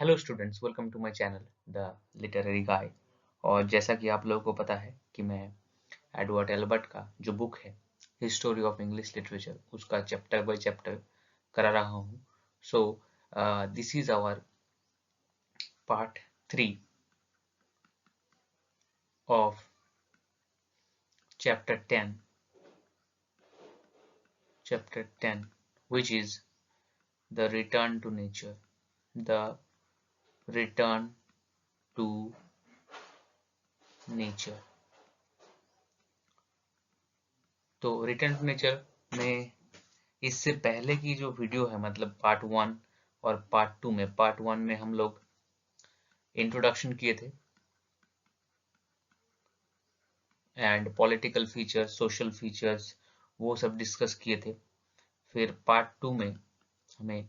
Hello students, welcome to my channel the literary guy. और जैसा कि आप लोगों को पता है कि मैं एडवर्ड एल्बर्ट का जो बुक है हिस्टोरी ऑफ इंग्लिश लिटरेचर उसका चैप्टर बाय चैप्टर करा रहा हूँ। So this is our part 3 of chapter 10 which is the return to nature, the return to nature। तो रिटर्न टू नेचर में इससे पहले की जो वीडियो है, मतलब पार्ट 1 और पार्ट 2 में, पार्ट 1 में हम लोग इंट्रोडक्शन किए थे and political features, social features वो सब डिस्कस किए थे। फिर पार्ट 2 में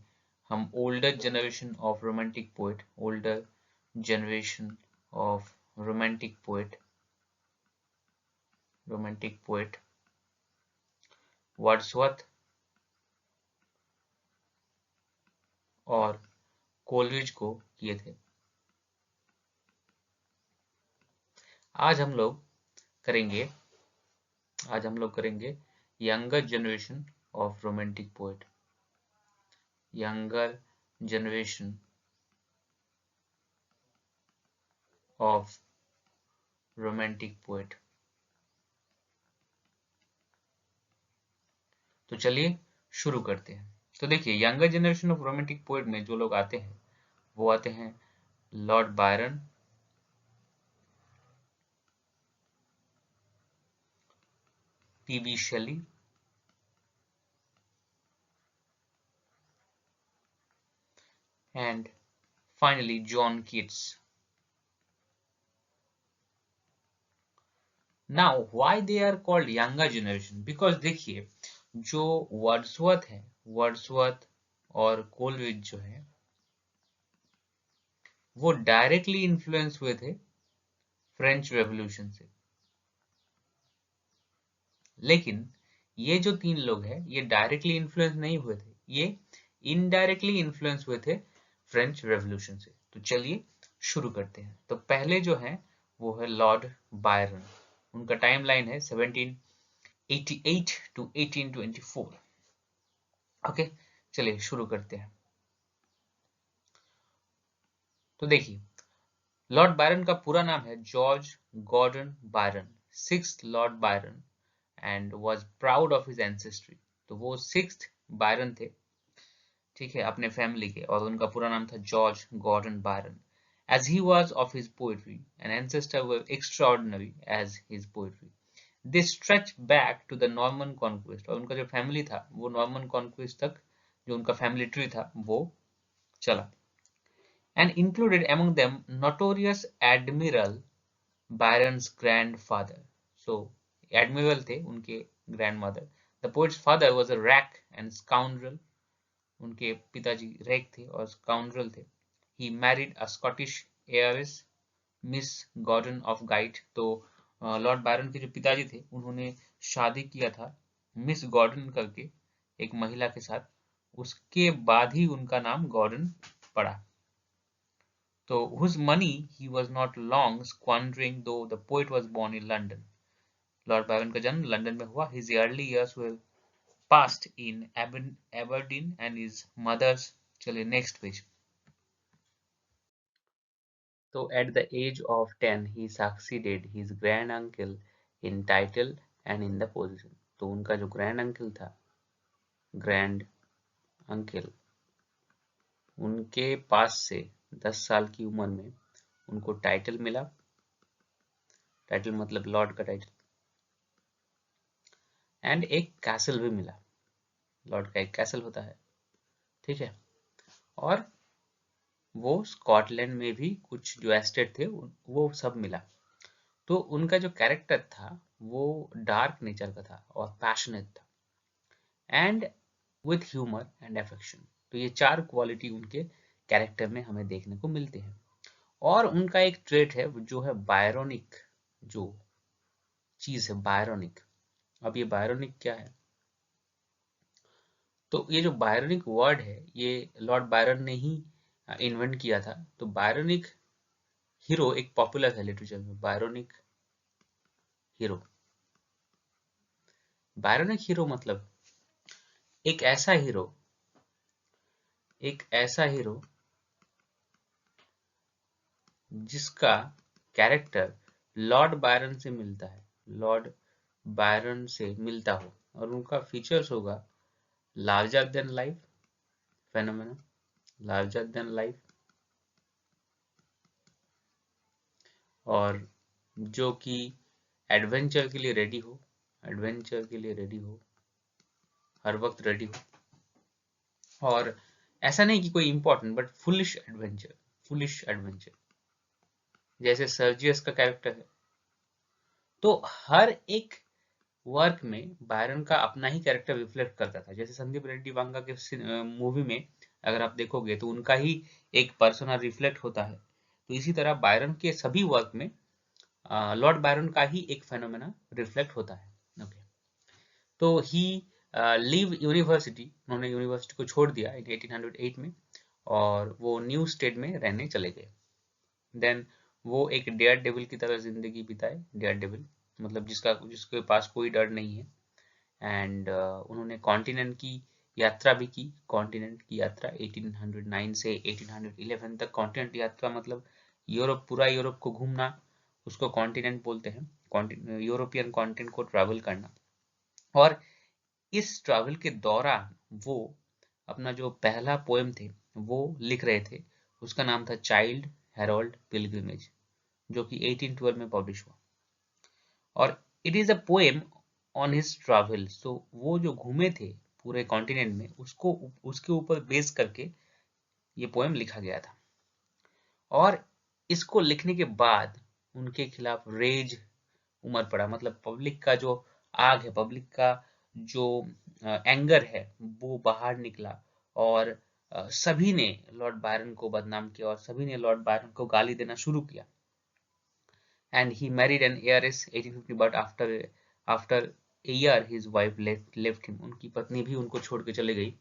हम older generation of romantic poet, older generation of romantic poet Wordsworth और कोलरिज को किए थे। आज हम लोग करेंगे younger generation of romantic poet, younger generation of romantic poet. तो चलिए शुरू करते हैं। तो देखिए, younger generation of romantic poet में जो लोग आते हैं वो आते हैं Lord Byron, PB Shelley, and finally John Keats. Now why they are called younger generation? Because देखिए, जो वर्ड्सवर्थ और कोलरिज जो है वो डायरेक्टली इन्फ्लुएंस हुए थे फ्रेंच रेवोल्यूशन से, लेकिन ये जो तीन लोग हैं ये डायरेक्टली इन्फ्लुएंस नहीं हुए थे, ये इनडायरेक्टली इन्फ्लुएंस हुए थे फ्रेंच रेवोल्यूशन से। तो चलिए शुरू करते हैं। तो पहले जो है वो है लॉर्ड बायरन। उनका टाइमलाइन है 1788 टू 1824। ओके, चलिए शुरू करते हैं। तो देखिए, लॉर्ड बायरन का पूरा नाम है George Gordon Byron, 6th Lord Byron, and was proud of his ancestry. तो वो 6th बायरन थे, ठीक है, अपने फैमिली के, और उनका पूरा नाम था George Gordon Byron. As he was of his poetry, an ancestor were extraordinary as his poetry. They stretch back to the Norman conquest, और उनका जो फैमिली था वो नॉर्मन कॉन्क्वेस्ट तक, जो उनका फैमिली ट्री था वो चला। And included among them notorious Admiral Byron's grandfather. So admiral थे उनके grandmother. The poet's father was a rack and scoundrel. उनके पिताजी रैक थे और स्काउंड्रल थे। He married a Scottish heiress, miss Gordon of Gight. तो लॉर्ड बायरन के जो पिताजी थे उन्होंने शादी किया था मिस गॉर्डन करके एक महिला के साथ, उसके बाद ही उनका नाम गॉर्डन पड़ा। तो whose money he was not long squandering, though the poet was born in London. Lord Byron का जन्म लंदन में हुआ। His early years were passed in Aberdeen and his mother's। चलिए next page. So at the age of 10 he succeeded his grand uncle in title and in the position। तो उनका जो grand uncle था, grand uncle, उनके पास से 10 साल की उम्र में उनको टाइटल मिला। टाइटल मतलब लॉर्ड का टाइटल, एंड एक कैसल भी मिला। लॉर्ड का एक कैसल होता है, ठीक है। और वो स्कॉटलैंड में भी कुछ जो एस्टेट थे वो सब मिला। तो उनका जो कैरेक्टर था वो डार्क नेचर का था और पैशनेट था, and with humour and affection. तो ये चार क्वालिटी उनके कैरेक्टर में हमें देखने को मिलते हैं। और उनका एक ट्रेट है जो है बायरोनिक, जो चीज है बायरोनिक। अब ये बायरोनिक क्या है? तो ये जो बायरोनिक वर्ड है ये लॉर्ड बायरन ने ही इन्वेंट किया था। तो बायरोनिक हीरो एक पॉपुलर है लिटरेचर में, बायरोनिक हीरो। बायरोनिक हीरो मतलब एक ऐसा हीरो, एक ऐसा हीरो जिसका कैरेक्टर लॉर्ड बायरन से मिलता है, लॉर्ड बायरन से मिलता हो, और उनका फीचर्स होगा larger than life phenomena, larger than life, और जो कि एडवेंचर के लिए रेडी हो, एडवेंचर के लिए रेडी हो, हर वक्त रेडी हो, और ऐसा नहीं कि कोई important but foolish adventure, foolish adventure, जैसे सर्जियस का कैरेक्टर है। तो हर एक वर्क में बायरन का अपना ही कैरेक्टर रिफ्लेक्ट करता था। जैसे संदीप रेड्डी वांगा के मूवी में अगर आप देखोगे तो उनका ही एक पर्सोना रिफ्लेक्ट होता है। तो इसी तरह बायरन के सभी वर्क में लॉर्ड बायरन का ही एक फेनोमेना रिफ्लेक्ट होता है। ओके, तो ही लीव यूनिवर्सिटी, उन्होंने यूनिवर्सिटी को छोड़ दिया इन 1808 में, और वो न्यू स्टेट में रहने चले गए। देन वो एक डेयर डेविल की तरह जिंदगी बिताए, डेयर डेविल मतलब जिसके पास कोई डर नहीं है। एंड उन्होंने कॉन्टिनेंट की यात्रा भी की, कॉन्टिनेंट की यात्रा 1809 से 1811 तक। कॉन्टिनेंट यात्रा मतलब यूरोप, पूरा यूरोप को घूमना, उसको कॉन्टिनेंट बोलते हैं, यूरोपियन कॉन्टिनेंट को ट्रैवल करना। और इस ट्रैवल के दौरान वो अपना जो पहला पोएम थे वो लिख रहे थे, उसका नाम था चाइल्ड हेरोल्ड पिलग्रिमेज, जो कि 1812 में पब्लिश हुआ। और it is a poem on his travel. So वो जो घूमे थे पूरे कॉन्टिनेंट में, उसको उसके ऊपर बेस करके ये पोएम लिखा गया था। और इसको लिखने के बाद उनके खिलाफ रेज उमड़ पड़ा, मतलब पब्लिक का जो आग है, पब्लिक का जो एंगर है वो बाहर निकला, और सभी ने लॉर्ड बायरन को बदनाम किया, और सभी ने लॉर्ड बायरन को गाली देना शुरू किया। And he married an heiress 1850, but after a year his wife left him. उनकी पत्नी भी उनको छोड़ के चली गई,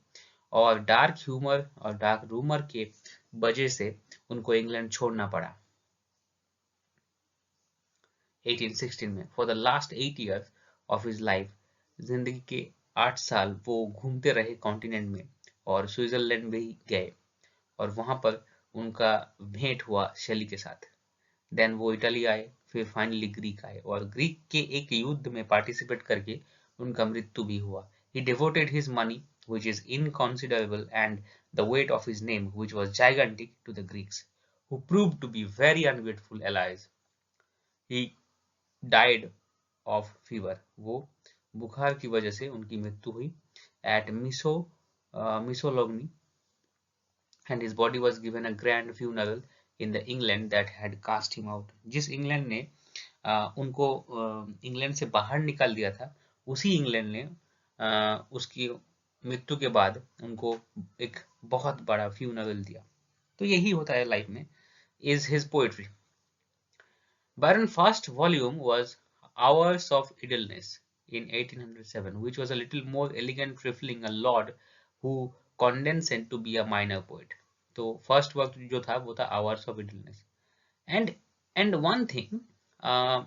और डार्क ह्यूमर और डार्क रूमर के वजह से उनको इंग्लैंड छोड़ना पड़ा 1816 में। For the last 8 years of his life, जिंदगी के 8 साल वो घूमते रहे कॉन्टिनेंट में, और स्विट्जरलैंड भी गए, और वहां पर उनका भेंट हुआ शेली के साथ। देन वो इटली आए, फिर फाइनली ग्रीक आए, और ग्रीक के एक युद्ध में पार्टिसिपेट करके उनका मृत्यु भी हुआ। He devoted his money, which is inconsiderable, and the weight of his name, which was gigantic, to the Greeks, who proved to be very ungrateful allies. He died of fever. वो बुखार की वजह से उनकी मृत्यु हुई at Missolonghi, and his body was given a grand funeral in the England that had cast him out. जिस England ने उनको इंग्लैंड से बाहर निकाल दिया था, उसी इंग्लैंड ने उसकी मृत्यु के बाद उनको एक बहुत बड़ा फ्यूनरल दिया। तो यही होता है लाइफ में, is his poetry. Byron's first volume was Hours of Idleness in 1807, which was a little more elegant, trifling a lord who condescended to be a minor poet. तो फर्स्ट वर्क जो था वो था Hours of Idleness. And one thing, uh,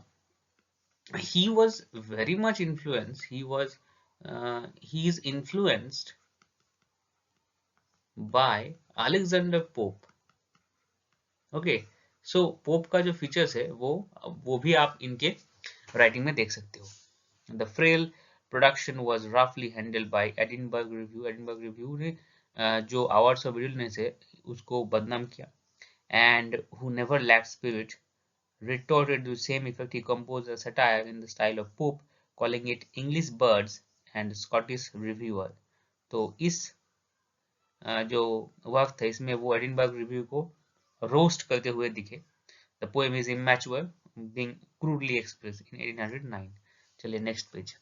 he was very much influenced. He is influenced by Alexander Pope. Okay, so pope का जो features है वो भी आप इनके राइटिंग में देख सकते हो। द फ्रेल प्रोडक्शन वाज रफली handled by Edinburgh review. Edinburgh review ने जो आवर्स ऑफ इडिलनेस है उसको बदनाम किया। And who never lacked spirit retorted to the same effect. He composed a satire in the style of Pope, calling it English Birds and Scottish Reviewer. तो इस जो वक्त है इसमें वो एडिनबर्ग रिव्यू को रोस्ट करते हुए दिखे। The poem is immature, being crudely expressed in 1809. चलिए next page.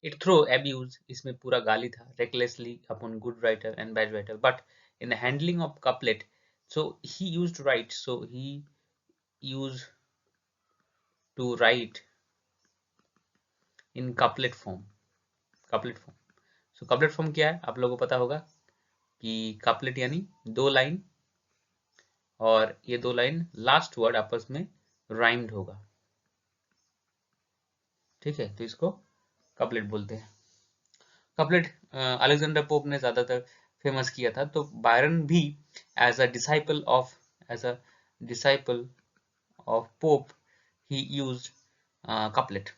It throw abuse, इसमें पूरा गाली था, recklessly upon good writer and bad writer, but in the handling of couplet, so he used to write, so he used to write in couplet form. couplet form So couplet form क्या है आप लोगों को पता होगा कि couplet यानी दो लाइन, और ये दो लाइन लास्ट वर्ड आपस में राइम्ड होगा, ठीक है, तो इसको कपलेट बोलते हैं। कपलेट अलेक्जेंडर पोप ने ज्यादातर फेमस किया था, तो बायरन भी as a disciple of Pope ही used couplet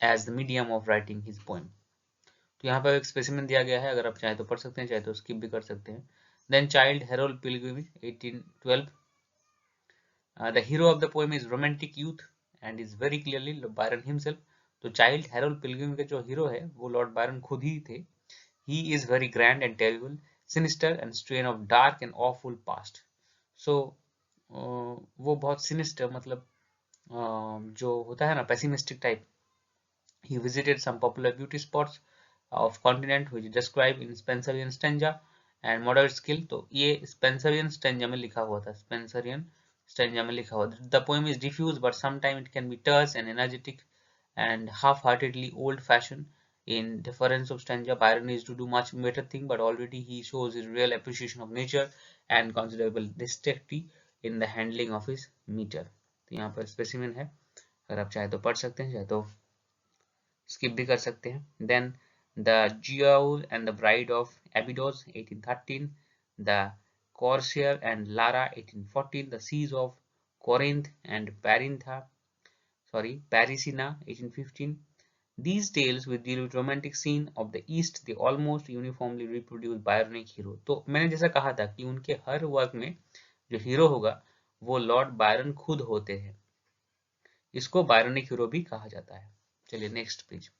as the medium of writing his poem. तो यहाँ पर एक स्पेसिमेन दिया गया है, अगर आप चाहे तो पढ़ सकते हैं, चाहे तो स्किप भी कर सकते हैं। Then Child Harold pilgrimage 1812। The hero of the poem is romantic youth and is very clearly Byron himself. तो चाइल्ड हेरोल्ड पिलग्रिम के जो हीरो है वो लॉर्ड बायरन खुद ही थे। He is very grand and terrible, sinister and strain of dark and awful past. So वो बहुत sinister, मतलब जो होता है ना pessimistic type. He visited some popular beauty spots of continent which described in Spenserian stanza and moderate skill. तो ये Spenserian stanza में लिखा हुआ था, Spenserian stanza में लिखा हुआ था. The poem is diffuse but sometimes it can be terse and energetic and half-heartedly old-fashioned. In difference of stanza, Byron needs to do much better thing, but already he shows his real appreciation of nature and considerable dexterity in the handling of his meter. तो यहाँ पर specimen है, अगर आप चाहे तो पढ़ सकते हैं, चाहे तो स्किप भी कर सकते हैं। Then the giaour and the bride of Abydos 1813, the corsair and Lara 1814, the siege of Corinth and Parisina 1815. These tales which deal with romantic scene of the East, they almost uniformly reproduce Byronic hero. तो मैंने जैसा कहा था कि उनके her work में जो hero होगा वो लॉर्ड बायरन खुद होते हैं, इसको बायरोनिक हीरो भी कहा जाता है। चलिए next page.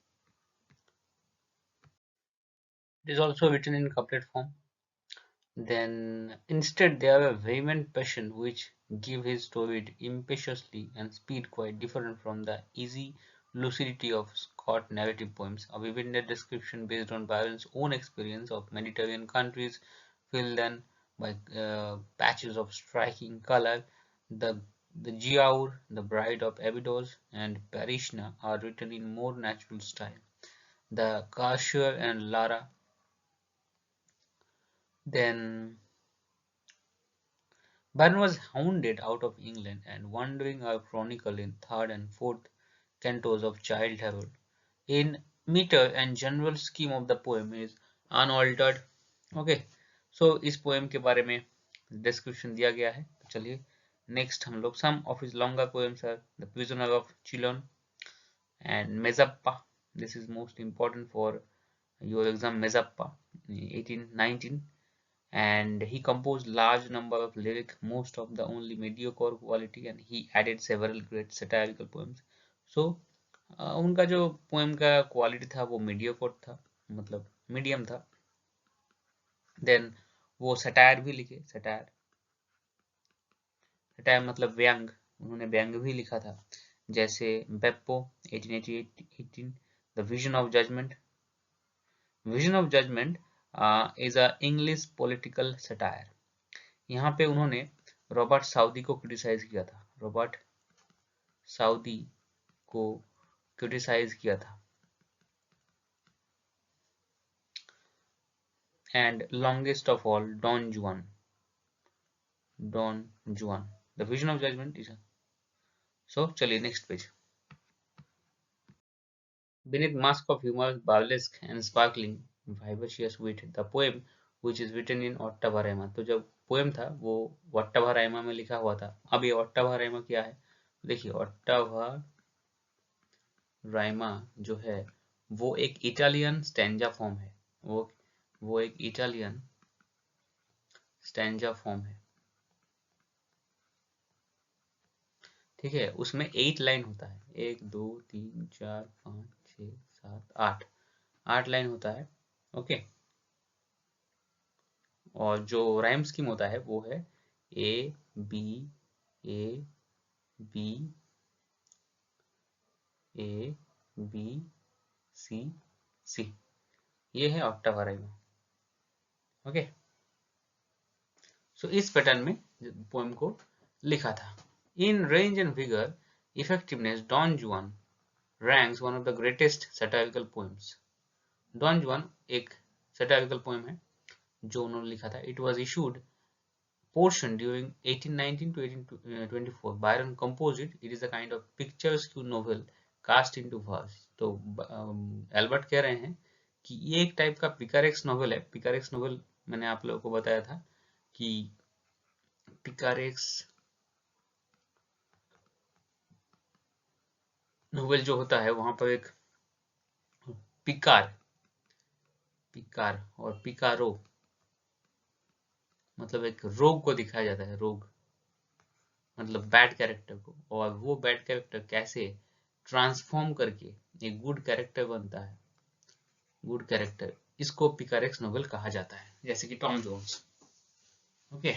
It is also written in couplet form. Then instead they have a vehement passion which give his story impetuously and speed quite different from the easy lucidity of Scott narrative poems. A vivid description based on Byron's own experience of Mediterranean countries, filled then by patches of striking color. The Giaour, the Bride of Abydos, and Parishna are written in more natural style. The Kashur and Lara. Then Byron was hounded out of England, and wandering are chronicled in third and fourth cantos of Childe Harold. In meter and general scheme of the poem is unaltered. Okay, so इस poem के बारे में description दिया गया है। तो चलिए next हम लोग some of his longer poems are The Prisoner of Chillon and Mezappa. This is most important for your exam, Mezappa 1819. And he composed large number of lyrics, most of the only mediocre quality, and he added several great satirical poems. So उनका जो poem का quality था वो mediocre था, मतलब medium था। Then वो satire भी लिखे, सटायर मतलब व्यंग, उन्होंने व्यंग भी लिखा था, जैसे Beppo 1818, the vision of judgement. Vision of judgement is a English political satire. यहाँ पे उन्होंने रॉबर्ट साउदी को क्रिटिसाइज किया था, रॉबर्ट साउदी को क्रिटिसाइज किया था। And longest of all Don Juan, the vision of judgement is. So चलिए next page. Beneath mask of humor, burlesque and sparkling, vivacious wit, the poem which is written in ऑट्टावारैमा। तो जब poem था वो ऑट्टावारैमा में लिखा हुआ था। अब ये ऑट्टावारैमा क्या है, देखिए ऑट्टावारैमा जो है वो एक इटालियन स्टैंजा फॉर्म है, वो एक इटालियन स्टैंजा फॉर्म है, ठीक है। उसमें 8 लाइन होता है, 1 2 3 4 5 6 7 8 लाइन होता है, ओके। और जो राइम स्कीम होता है वो है A B A B A B C C, ये है ऑक्टावारैमा, ओके। सो इस पैटर्न में पोएम को लिखा था। In range and vigour effectiveness Don Juan ranks one of the greatest satirical poems. Don Juan एक सैटारिकल पोएम है जो उन्होंने लिखा था, it was issued portion during 1819 to 1824. Byron composed it. It is a kind of picturesque novel cast into verse. तो Albert कह रहे हैं कि ये एक टाइप का पिकारेक्स नॉवल है. पिकारेक्स नॉवल मैंने आप लोगों को बताया था कि पिकारेक्स नॉवल जो होता है वहां पर एक पिकार पिकार और पिकारो मतलब एक रोग को दिखाया जाता है. रोग मतलब बैड कैरेक्टर को, और वो बैड कैरेक्टर कैसे ट्रांसफॉर्म करके एक गुड कैरेक्टर बनता है. गुड कैरेक्टर, इसको पिकारेक्स नोवेल कहा जाता है, जैसे कि Tom Jones. Okay,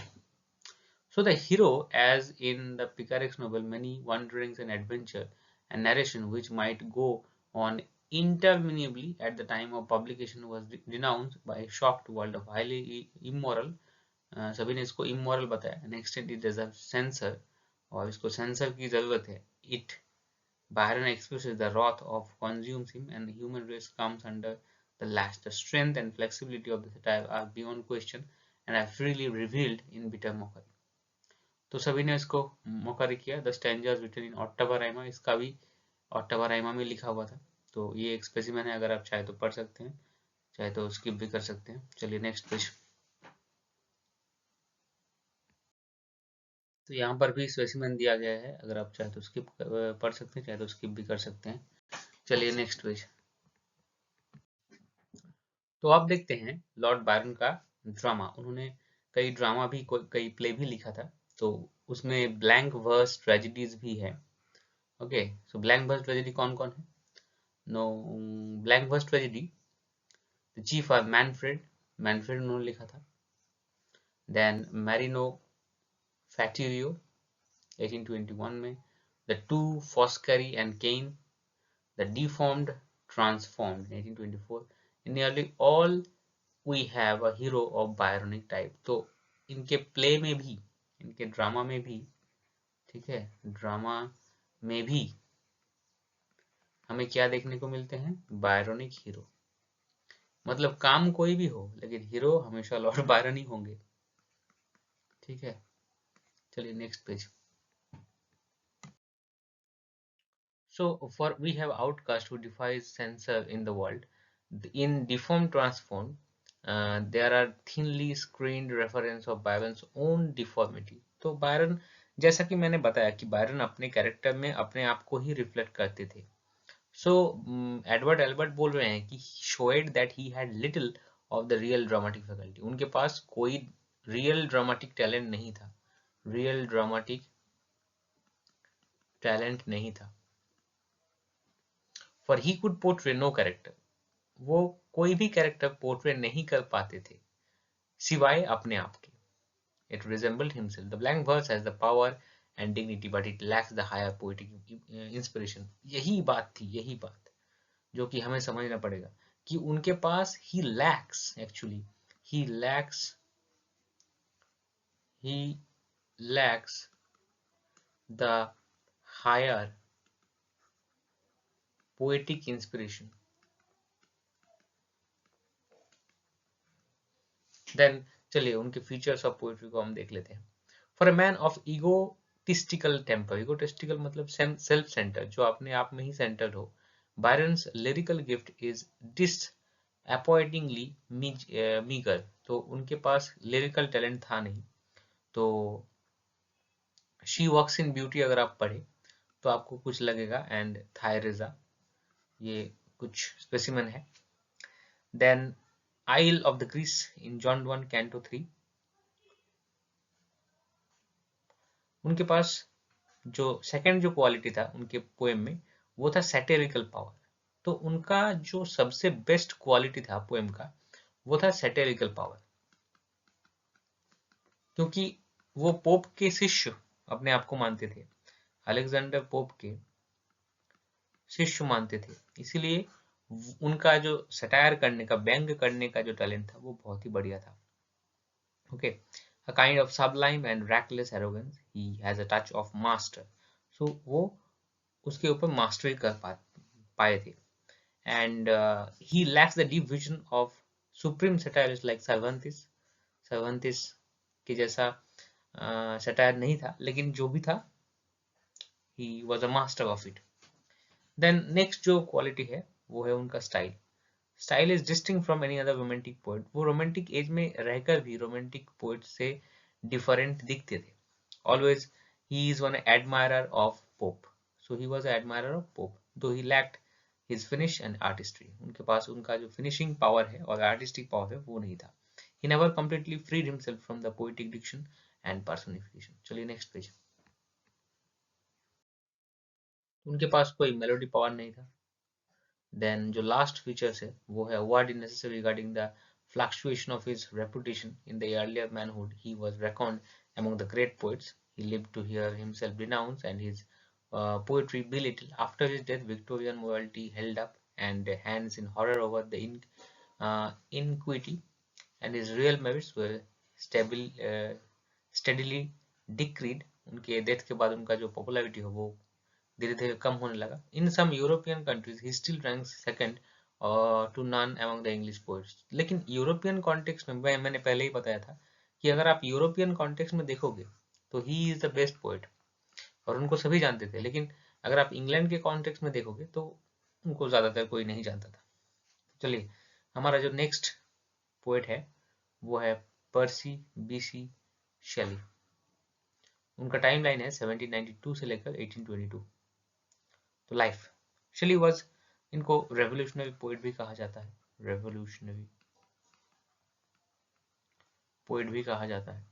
so the hero, as in the picarex novel, many wanderings and adventure and narration which might go on interminably at the time of publication, was denounced by a shocked world of highly immoral. सभी ने इसको immoral बताया. and extent it deserves censor, और इसको sensor की जरूरत है. It Byron expresses the wrath of consumes him, and the human race comes under the lash. The strength and flexibility of the satire are beyond question and are freely revealed in bitter mockery. तो सभी ने इसको mockery किया. The strangers written in October राइमा, इसका भी October Raima में लिखा हुआ था. तो ये एक स्पेसिमेन है, अगर आप चाहे तो पढ़ सकते हैं, चाहे तो स्किप भी कर सकते हैं. चलिए नेक्स्ट पेज. तो यहाँ पर भी स्पेसिमेन दिया गया है, अगर आप चाहे तो स्किप पढ़ सकते हैं, चाहे तो स्किप भी कर सकते हैं. चलिए नेक्स्ट पेज. तो आप देखते हैं लॉर्ड बायरन का ड्रामा. उन्होंने कई ड्रामा भी, कई प्ले भी लिखा था. तो उसमें ब्लैंक वर्स ट्रेजेडीज भी है. Okay, so blank verse tragedy कौन कौन है? No, blank verse tragedy the chief of Manfred, Manfred उन्होंने लिखा था. देन मैरिनो फैटिरियो 1821 में. The two Foscari and Cain, the deformed transformed 1824. In nearly all we have a hero of Byronic type. तो इनके play में भी, इनके drama में भी, ठीक है, ड्रामा में भी हमें क्या देखने को मिलते हैं? बायरोनिक हीरो. मतलब काम कोई भी हो, लेकिन हीरो हमेशा लॉर्ड बायरन ही होंगे. ठीक है, चलिए next page. So for we have outcast who defies censor in the world. In deformed transform, there are thinly screened reference of Byron's own deformity. तो बायरन, जैसा कि मैंने बताया कि बायरन अपने कैरेक्टर में अपने आप को ही रिफ्लेक्ट करते थे. सो एडवर्ड एल्बर्ट बोल रहे हैं कि showed that he had little of the real dramatic faculty. उनके पास कोई रियल ड्रामेटिक टैलेंट नहीं था. रियल ड्रामेटिक टैलेंट नहीं था. For he could portray no character. वो कोई भी कैरेक्टर पोर्ट्रे नहीं कर पाते थे सिवाय अपने आप के. It resembled himself. The blank verse has the power and dignity, but it lacks the higher poetic inspiration. यही बात थी, यही बात जो कि हमें समझना पड़ेगा कि उनके पास he lacks, actually he lacks the higher poetic inspiration. Then चलिए उनके फीचर्स ऑफ पोएट्री को हम देख लेते हैं. For a man of egotistical temper, egotistical मतलब सेल्फ सेंटर, जो अपने आप में ही सेंटर्ड हो. Byron's lyrical gift is disappointingly meagre. तो उनके पास लिरिकल टैलेंट था नहीं. तो शी वॉक्स इन ब्यूटी अगर आप पढ़े तो आपको कुछ लगेगा. एंड थायरेजा, ये कुछ स्पेसिमन है. Then Isle of the Greece in John 1 Canto 3. उनके पास जो सेकंड जो क्वालिटी था उनके पोएम में, वो था सैटेरिकल पावर. तो उनका जो सबसे बेस्ट क्वालिटी था पोएम का, वो था सैटेरिकल पावर. क्योंकि वो पोप के शिष्य अपने आप को मानते थे, अलेक्जेंडर पोप के शिष्य मानते थे. इसीलिए उनका जो सटायर करने का, व्यंग करने का जो टैलेंट था, वो बहुत ही बढ़िया था. Okay, a kind of sublime and reckless arrogance. He has a touch of master. So वो उसके ऊपर मास्टरी कर पाए थे. And he lacks the deep vision of supreme satirists like Cervantes. सर्वांतिस के जैसा सटायर नहीं था, लेकिन जो भी था he was a master of it. Then next जो क्वालिटी है वो है उनका style. Style is distinct from any other romantic poet. वो रोमांटिक एज में रहकर भी रोमांटिक पोएट से डिफरेंट दिखते थे। Always he is one admirer of Pope, so he was admirer of Pope though he lacked his finish and artistry. उनके पास उनका जो फिनिशिंग पावर है और आर्टिस्टिक पावर है वो नहीं था। He never completely freed himself from the poetic diction and personification. चलिए नेक्स्ट पेज। उनके पास कोई मेलोडी पावर नहीं था। देन जो लास्ट फीचर्स है वो है what is necessary regarding the fluctuation of his reputation in the earlier manhood. He was reckoned among the great poets. He lived to hear himself denounced and his poetry belittled. After his death, Victorian morality held up and hands in horror over the iniquity, and his real merits were steadily decreed. उनके death के बाद उनका जो popularity है वो धीरे धीरे कम होने लगा। In some European countries he still ranks second to none among the English poets. लेकिन यूरोपियन कॉन्टेक्स्ट में मैंने पहले ही बताया था कि अगर आप यूरोपियन कॉन्टेक्स्ट में देखोगे तो he is the best poet और उनको सभी जानते थे। लेकिन अगर आप इंग्लैंड के कॉन्टेक्स्ट में देखोगे तो उनको ज्यादातर कोई नहीं जानता था। चलिए हमारा जो नेक्स्ट पोएट है वो है पर्सी बीसी शेली। उनका टाइम लाइन है 1792 से लेकर 1822। तो लाइफ, शेली वाज, इनको रेवोल्यूशनरी पोएट भी कहा जाता है, रेवोल्यूशनरी पोएट भी कहा जाता है।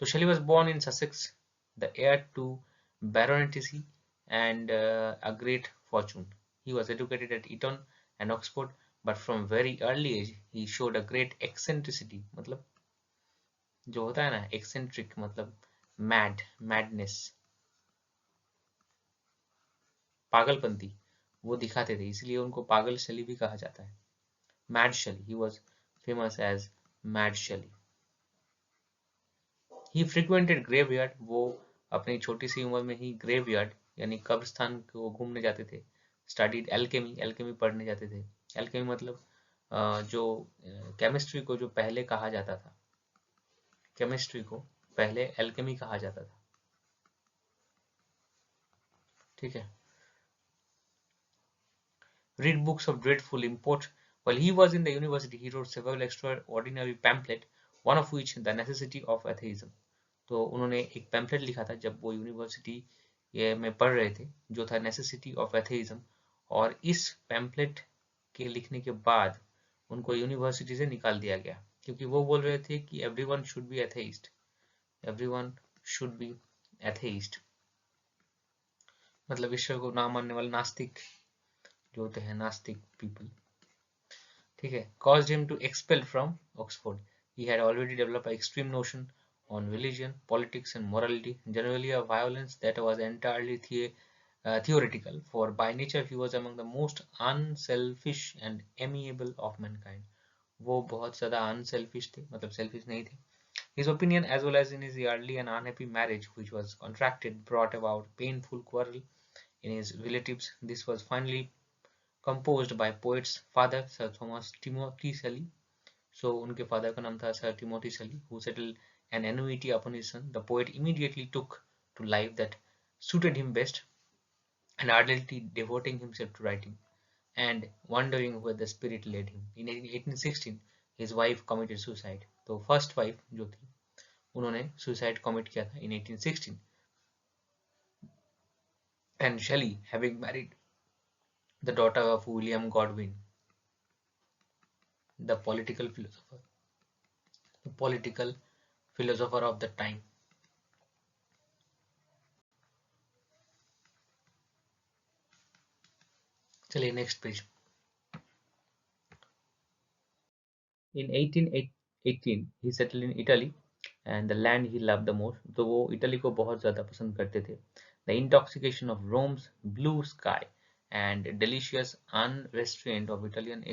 तो Shelley was born in Sussex, the heir to baronetcy and a great fortune. He was educated at Eton and Oxford, but from very early age he showed a great eccentricity, मतलब जो होता है ना eccentric मतलब madness, पागलपंती वो दिखाते थे, इसलिए उनको पागल शैली भी कहा जाता है। Mad Shelley, he was famous as mad Shelley. He फ्रिक्वेंटेड graveyard, वो अपनी छोटी सी उम्र में ही ग्रेवयार्ड यानी कब्रस्तान को घूमने जाते थे। स्टडीड एल्केमी, एल्केमी पढ़ने जाते थे। एल्केमी मतलब जो केमिस्ट्री को जो पहले कहा जाता था, केमिस्ट्री को पहले एल्केमी कहा जाता था, ठीक है। Read books of dreadful import. While he was in the university, he wrote several extraordinary pamphlets, one of which the necessity of atheism. तो उन्होंने एक पैम्फलेट लिखा था जब वो यूनिवर्सिटी में पढ़ रहे थे, जो था नेसेसिटी ऑफ एथेइज्म। और इस पैम्फलेट के लिखने के बाद उनको यूनिवर्सिटी से निकाल दिया गया, क्योंकि वो बोल रहे थे कि everyone should be atheist, everyone should be atheist, मतलब ईश्वर को ना मानने वाले नास्तिक जो होते हैं, नास्तिक पीपल, ठीक है। caused him to expelled from Oxford. He had already developed an extreme notion on religion, politics and morality, generally a violence that was entirely theoretical, for by nature he was among the most unselfish and amiable of mankind. वो बहुत ज़्यादा unselfish थे, मतलब selfish नहीं थे। His opinion, as well as in his early and unhappy marriage, which was contracted, brought about painful quarrel in his relatives. This was finally composed by poet's father, Sir Thomas Timothy Shelley. So उनके father का नाम था Sir Timothy Shelley, who settled an annuity upon his son. The poet immediately took to life that suited him best, and ardently devoting himself to writing and wondering where the spirit led him. In 1816, his wife committed suicide. तो first wife जो थी उन्होंने suicide commit किया था in 1816, and Shelley, having married the daughter of William Godwin, the political philosopher of the time. चलिए next page. In 1818 he settled in Italy and the land he loved the most. तो वो Italy को बहुत ज़्यादा पसंद करते थे। The intoxication of Rome's blue sky and delicious unrestraint of Italian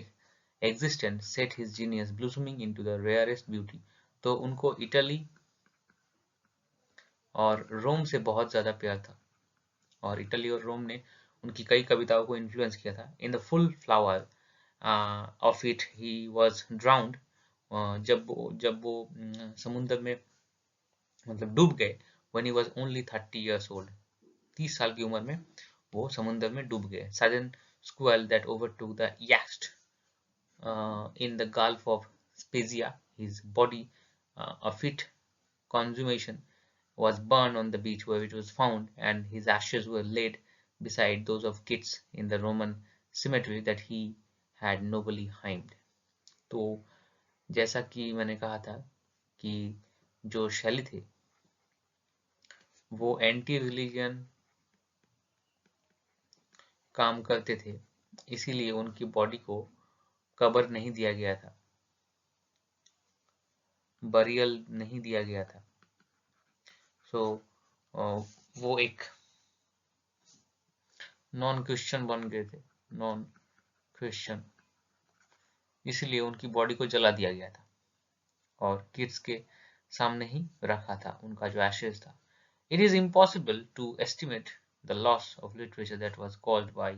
existence set his genius blossoming into the rarest beauty. तो उनको इटली और रोम से बहुत ज़्यादा प्यार था, और इटली और रोम ने उनकी कई कविताओं को इन्फ्लुएंस किया था। In the full flower of it he was drowned जब वो समुद्र में मतलब डूब गए, when he was only 30 years old, 30 साल की उम्र में वो समुद्र में डूब गए. Sudden squall that overtook the yacht in the Gulf of Spezia, his body, a fit consummation, was burned on the beach where it was found, and his ashes were laid beside those of Kit's in the Roman cemetery that he had nobly hymned. तो जैसा कि मैंने कहा था कि जो शैली थे वो एंटी रिलीजन काम करते थे, इसीलिए उनकी बॉडी को कबर नहीं दिया गया था, बरियल नहीं दिया गया था. सो वो एक नॉन क्रिश्चियन बन गए थे, नॉन क्रिश्चियन, इसलिए उनकी बॉडी को जला दिया गया था और किड्स के सामने ही रखा था उनका जो एशेज था. It is impossible to estimate the loss of literature that was caused by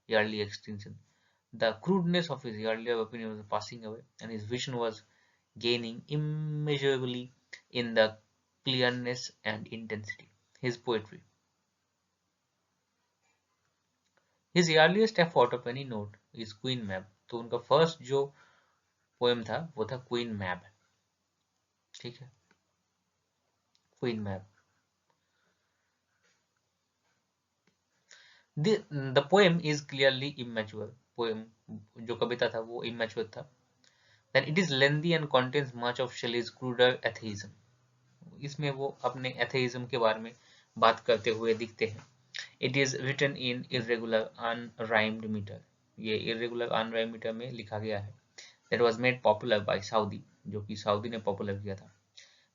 early extinction. The crudeness of his earlier opinion was passing away, and his vision was gaining immeasurably in the clearness and intensity. His poetry. His earliest effort of any note is Queen Mab. तो उनका first जो poem था वो था queen मैब. ठीक है, queen मैब. The poem is clearly immature. Poem जो कविता था वो immature था. Then it is lengthy and contains much of Shelley's cruder atheism. इसमें वो अपने atheism के बारे में बात करते हुए दिखते हैं. It is written in irregular unrhymed meter. ये irregular unrhymed meter में लिखा गया है. That was made popular by Saudi, जो कि साउदी ने पॉपुलर किया था.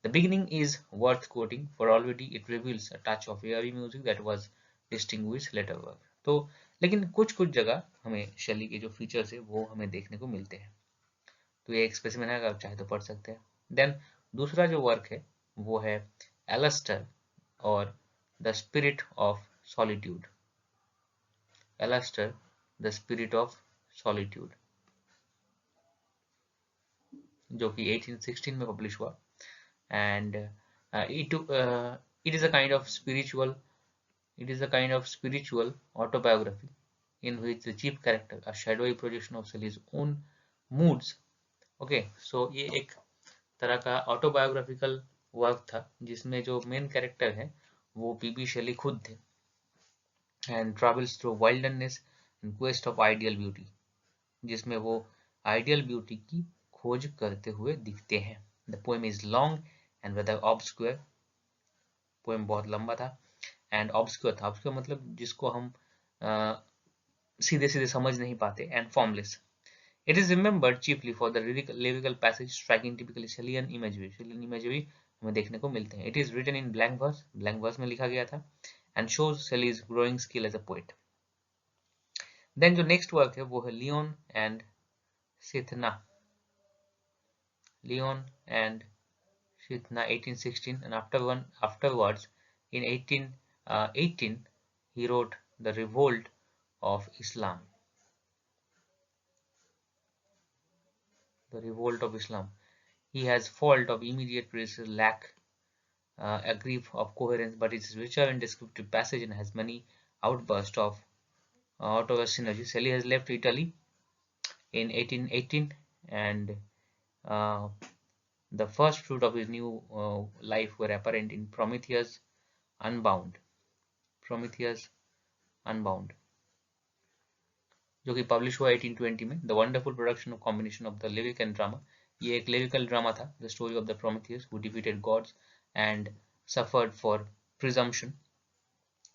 The beginning is worth quoting for already it reveals a touch of airy music that was distinguished later work. तो लेकिन कुछ कुछ जगह हमें शैली के जो फीचर्स है वो हमें देखने को मिलते हैं. तो ये एक स्पेसिमेन है, अगर चाहे तो पढ़ सकते हैं. देन दूसरा जो वर्क है वो है एलस्टर और the spirit of solitude. Alastor the spirit of solitude जो कि 1816 में पब्लिश हुआ. And it is a kind of spiritual autobiography in which the chief character, a shadowy projection of Shelley's own moods. Okay, so ये एक तरह का autobiographical work था जिसमें जो मेन कैरेक्टर है वो पीबी शेली खुद थे. And travels through wildness in quest of ideal beauty, जिसमें वो आइडियल ब्यूटी की खोज करते हुए दिखते हैं. The poem is long and rather obscure. Poem बहुत लंबा था एंड ऑब्सक्योर था. ऑब्सक्योर मतलब जिसको हम सीधे सीधे समझ नहीं पाते. And formless. It is remembered chiefly for the lyrical passage striking typically Shelleyan imagery. Shelleyan imagery हमें देखने को मिलते हैं. It is written in blank verse में लिखा गया था and shows Shelley's growing skill as a poet. Then जो नेक्स्ट वर्क है वो है Laon and Cythna. Laon and Shithna 1816, and afterwards in 1818 he wrote The Revolt of Islam. The Revolt of Islam. He has fault of immediate praises, lack a grief of coherence, but it is richer in descriptive passage and has many outbursts of synergy. Shelley has left Italy in 1818 and the first fruit of his new life were apparent in Prometheus Unbound. Prometheus Unbound, जो कि publish हुआ 1820 में. The wonderful production of combination of the lyric and drama. ये एक lyrical drama था. The story of the Prometheus who defeated gods and suffered for presumption.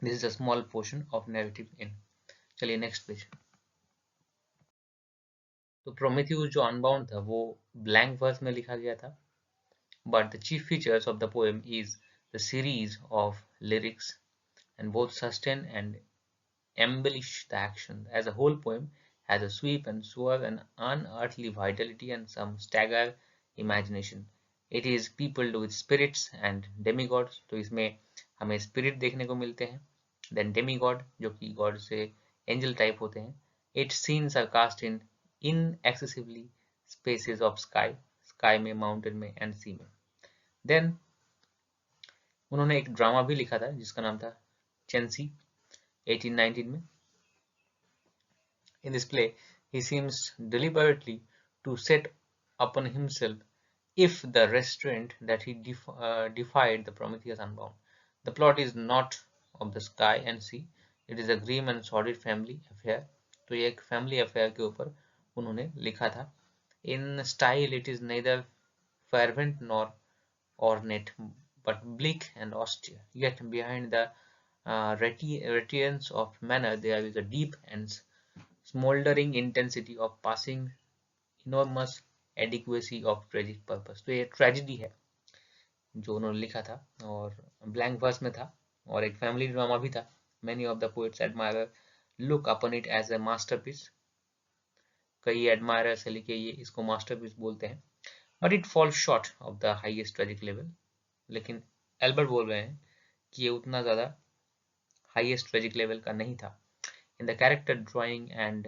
This is a small portion of narrative in. चलिए next page. तो Prometheus जो unbound था वो blank verse में लिखा गया था. But the chief features of the poem is the series of lyrics, and both sustain and embellish the action. As a whole, poem has a sweep and swerve and unearthly vitality and some stagger imagination. It is peopled with spirits and demigods. तो इसमें हमें spirit देखने को मिलते हैं. Then demigod जो कि god से angel type होते हैं. Its scenes are cast in inaccessibly spaces of sky. Sky में, माउंटेन में एंड सी में। देन उन्होंने एक ड्रामा भी लिखा था जिसका नाम था चेंसी 1819 में। In this play, he seems deliberately to set upon himself if the restraint that he defied the Prometheus Unbound. The plot is not of the sky and sea, it is a grim and sordid family affair. तो ये एक family affair के ऊपर उन्होंने लिखा था. In style, it is neither fervent nor ornate, but bleak and austere. Yet behind the radiance of manner, there is a deep and smoldering intensity of passing enormous adequacy of tragic purpose. तो ये tragedy है जो उन्होंने लिखा था और blank verse में था और एक फैमिली ड्रामा भी था. Many of the poets admirer look upon it as a masterpiece. कई admirer से लिखे ये इसको masterpiece बोलते हैं. But it falls short of the highest tragic level. लेकिन एल्बर्ट बोल रहे हैं कि ये उतना ज़्यादा highest tragic level का नहीं था. In the character drawing and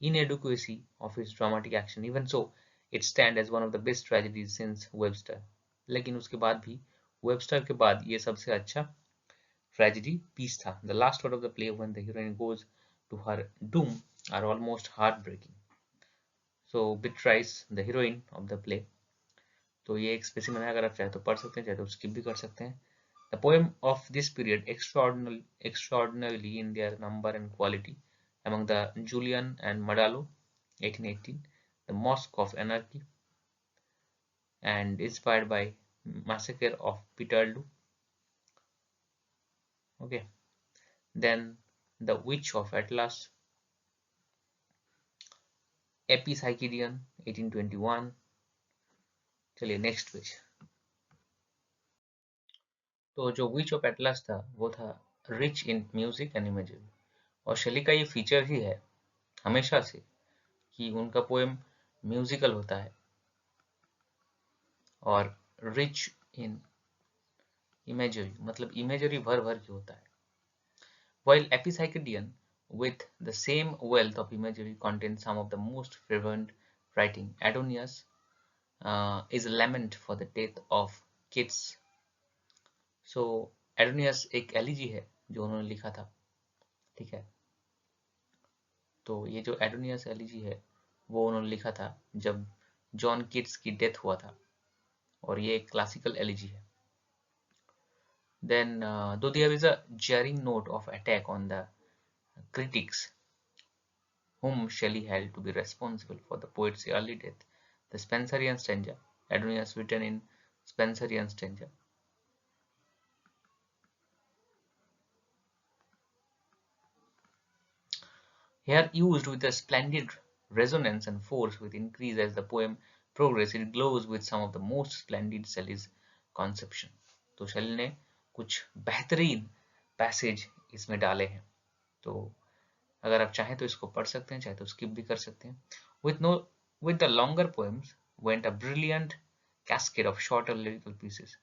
inadequacy of its dramatic action. Even so, it stands as one of the best tragedies since Webster. लेकिन उसके बाद भी Webster के बाद ये सबसे अच्छा tragedy piece था. The last word of the play when the heroine goes to her doom are almost heartbreaking. So Beatrice, the heroine of the play. तो ये एक स्पेसिमेन है, अगर आप चाहे तो पढ़ सकते हैं, चाहे तो स्किप भी कर सकते हैं. The poem of this period extraordinarily in their number and quality among the Julian and Madalo 1818, the Mosque of Anarchy, and inspired by Massacre of Peterloo. Okay, then The Witch of Atlas, Epipsychidion 1821. चलिए next page. तो जो which of atlas था वो था rich in music and imagery. और शेली का ये feature ही है हमेशा से कि उनका पोएम म्यूजिकल होता है और रिच इन इमेजरी, मतलब इमेजरी भर भर के होता है. While Epipsychidion, with the same wealth of imagery, contains some of the most fervent writing. Adonias is a lament for the death of kids. So Adonias एक एलिजी है जो उन्होंने लिखा था, ठीक है. तो ये जो एडोनियस एलिजी है वो उन्होंने लिखा था जब जॉन किट्स की डेथ हुआ था और ये एक क्लासिकल एलिजी है. Then though there is a jarring note of attack on the critics whom Shelley held to be responsible for the poet's early death, the Spenserian stanza, Adonias written in Spenserian stanza. Here used with a splendid resonance and force with increase as the poem progresses, it glows with some of the most splendid Shelley's conception. तो शेली ने कुछ बेहतरीन passage इसमें डाले हैं. तो अगर आप चाहें तो इसको पढ़ सकते हैं, चाहे तो स्किप भी कर सकते हैं. With the longer poems went a brilliant cascade of shorter lyrical pieces.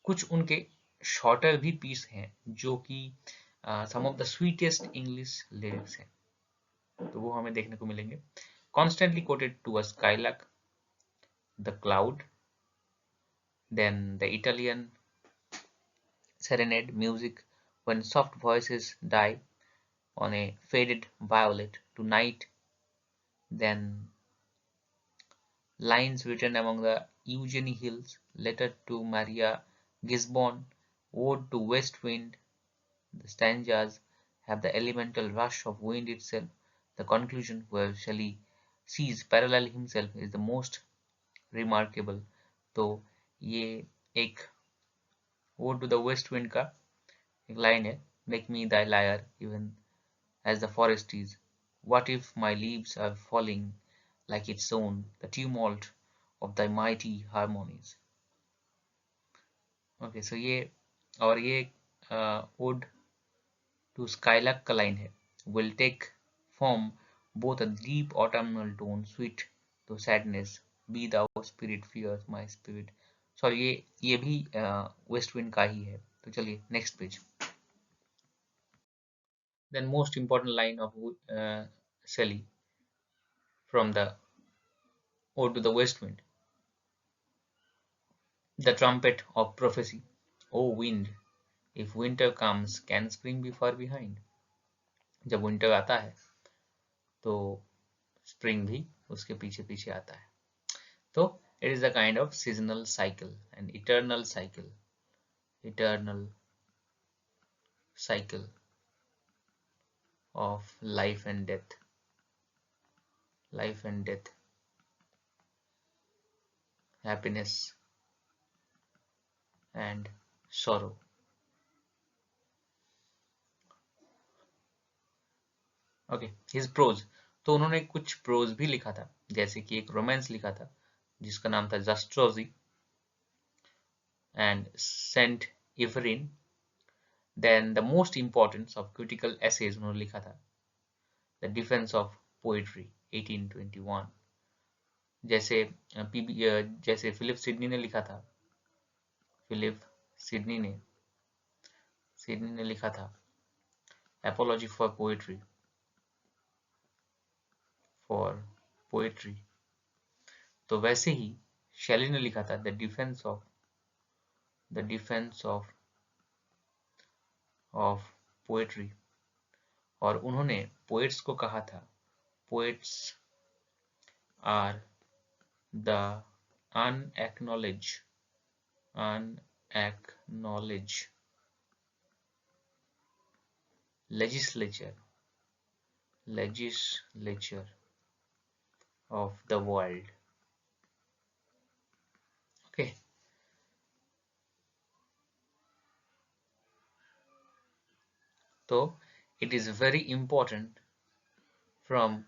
कुछ उनके शॉर्टर भी पीस हैं जो कि some of the sweetest English lyrics हैं, तो वो हमें देखने को मिलेंगे. Constantly quoted to a skylark, the cloud, then the Italian serenade music when soft voices die on a faded violet to night, then lines written among the Eugenie Hills, letter to Maria Gisborne, ode to west wind. The stanzas have the elemental rush of wind itself. The conclusion, where Shelley sees parallel himself, is the most remarkable. तो ये एक ode to the west wind का एक line है, make me thy lyre even as the forest is. What if my leaves are falling like its own, the tumult of thy mighty harmonies. Okay, so ये और ये ode to skylark का line है, will take form both a deep autumnal tone, sweet to sadness, be thou spirit fears my spirit. Sorry ये भी west wind का ही है. तो चलिए next page. Then most important line of Shelley from the Ode to the West Wind. The trumpet of prophecy. O wind, if winter comes, can spring be far behind? जब winter आता है तो spring भी उसके पीछे पीछे आता है. So it is a kind of seasonal cycle, an eternal cycle of life and death, happiness and sorrow. Okay, his prose. तो उन्होंने कुछ प्रोज भी लिखा था, जैसे कि एक रोमांस लिखा था जिसका नाम था Zastrozzi and Saint Irvyne. Then the most important of critical essays उन्होंने लिखा था द डिफेंस ऑफ पोएट्री 1821. जैसे जैसे फिलिप सिडनी ने लिखा था, सिडनी ने लिखा था एपोलॉजी फॉर पोएट्री. तो वैसे ही शेली ने लिखा था द डिफेंस ऑफ पोएट्री. और उन्होंने पोएट्स को कहा था poets are the unacknowledged legislature of the world. Okay. So it is very important from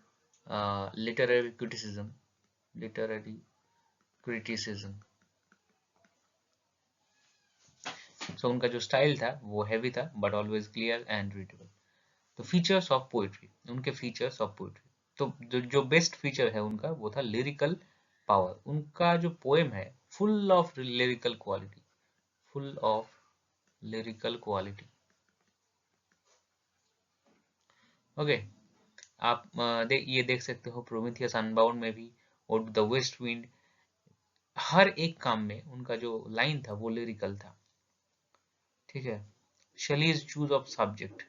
literary criticism. So उनका जो स्टाइल था वो हैवी था but always clear and readable. तो फीचर्स ऑफ पोएट्री, उनके फीचर्स ऑफ पोएट्री. तो जो best feature है उनका वो था लिरिकल पावर. उनका जो पोएम है full of lyrical quality. Okay. आप ये देख सकते हो प्रोमीथियस अनबाउंड में भी और द वेस्ट विंड, हर एक काम में उनका जो लाइन था वो लिरिकल था. ठीक है. शेलीज चूज ऑफ सब्जेक्ट,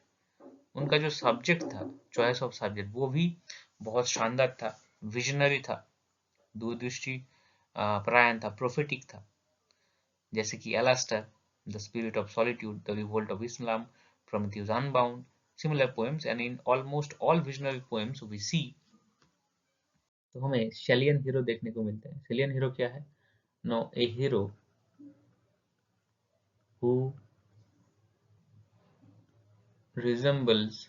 उनका जो सब्जेक्ट था, चॉइस ऑफ सब्जेक्ट, वो भी बहुत शानदार था, विजनरी था, दूरदृष्टि परायण था, प्रोफेटिक था. जैसे कि Alastor, the spirit of solitude, the revolt of Islam, Prometheus unbound, similar poems, and in almost all visionary poems we see. तो हमें शेलियन हीरो देखने को मिलते हैं. शेलियन हीरो क्या है? No, a hero who resembles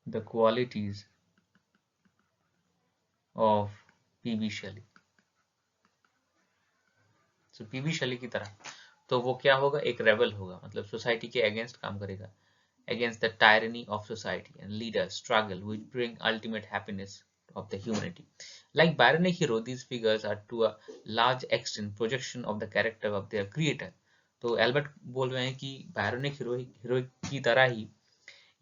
the qualities of PB Shelley. So PB Shelley की तरह. तो वो क्या होगा? एक रेबल होगा, मतलब सोसाइटी के अगेंस्ट काम करेगा, against the tyranny of society, and lead a struggle which bring ultimate happiness of the humanity. Like Byronic hero, these figures are to a large extent projection of the character of their creator. तो Albert बोल रहे हैं कि बायरोनिक hero की तरह ही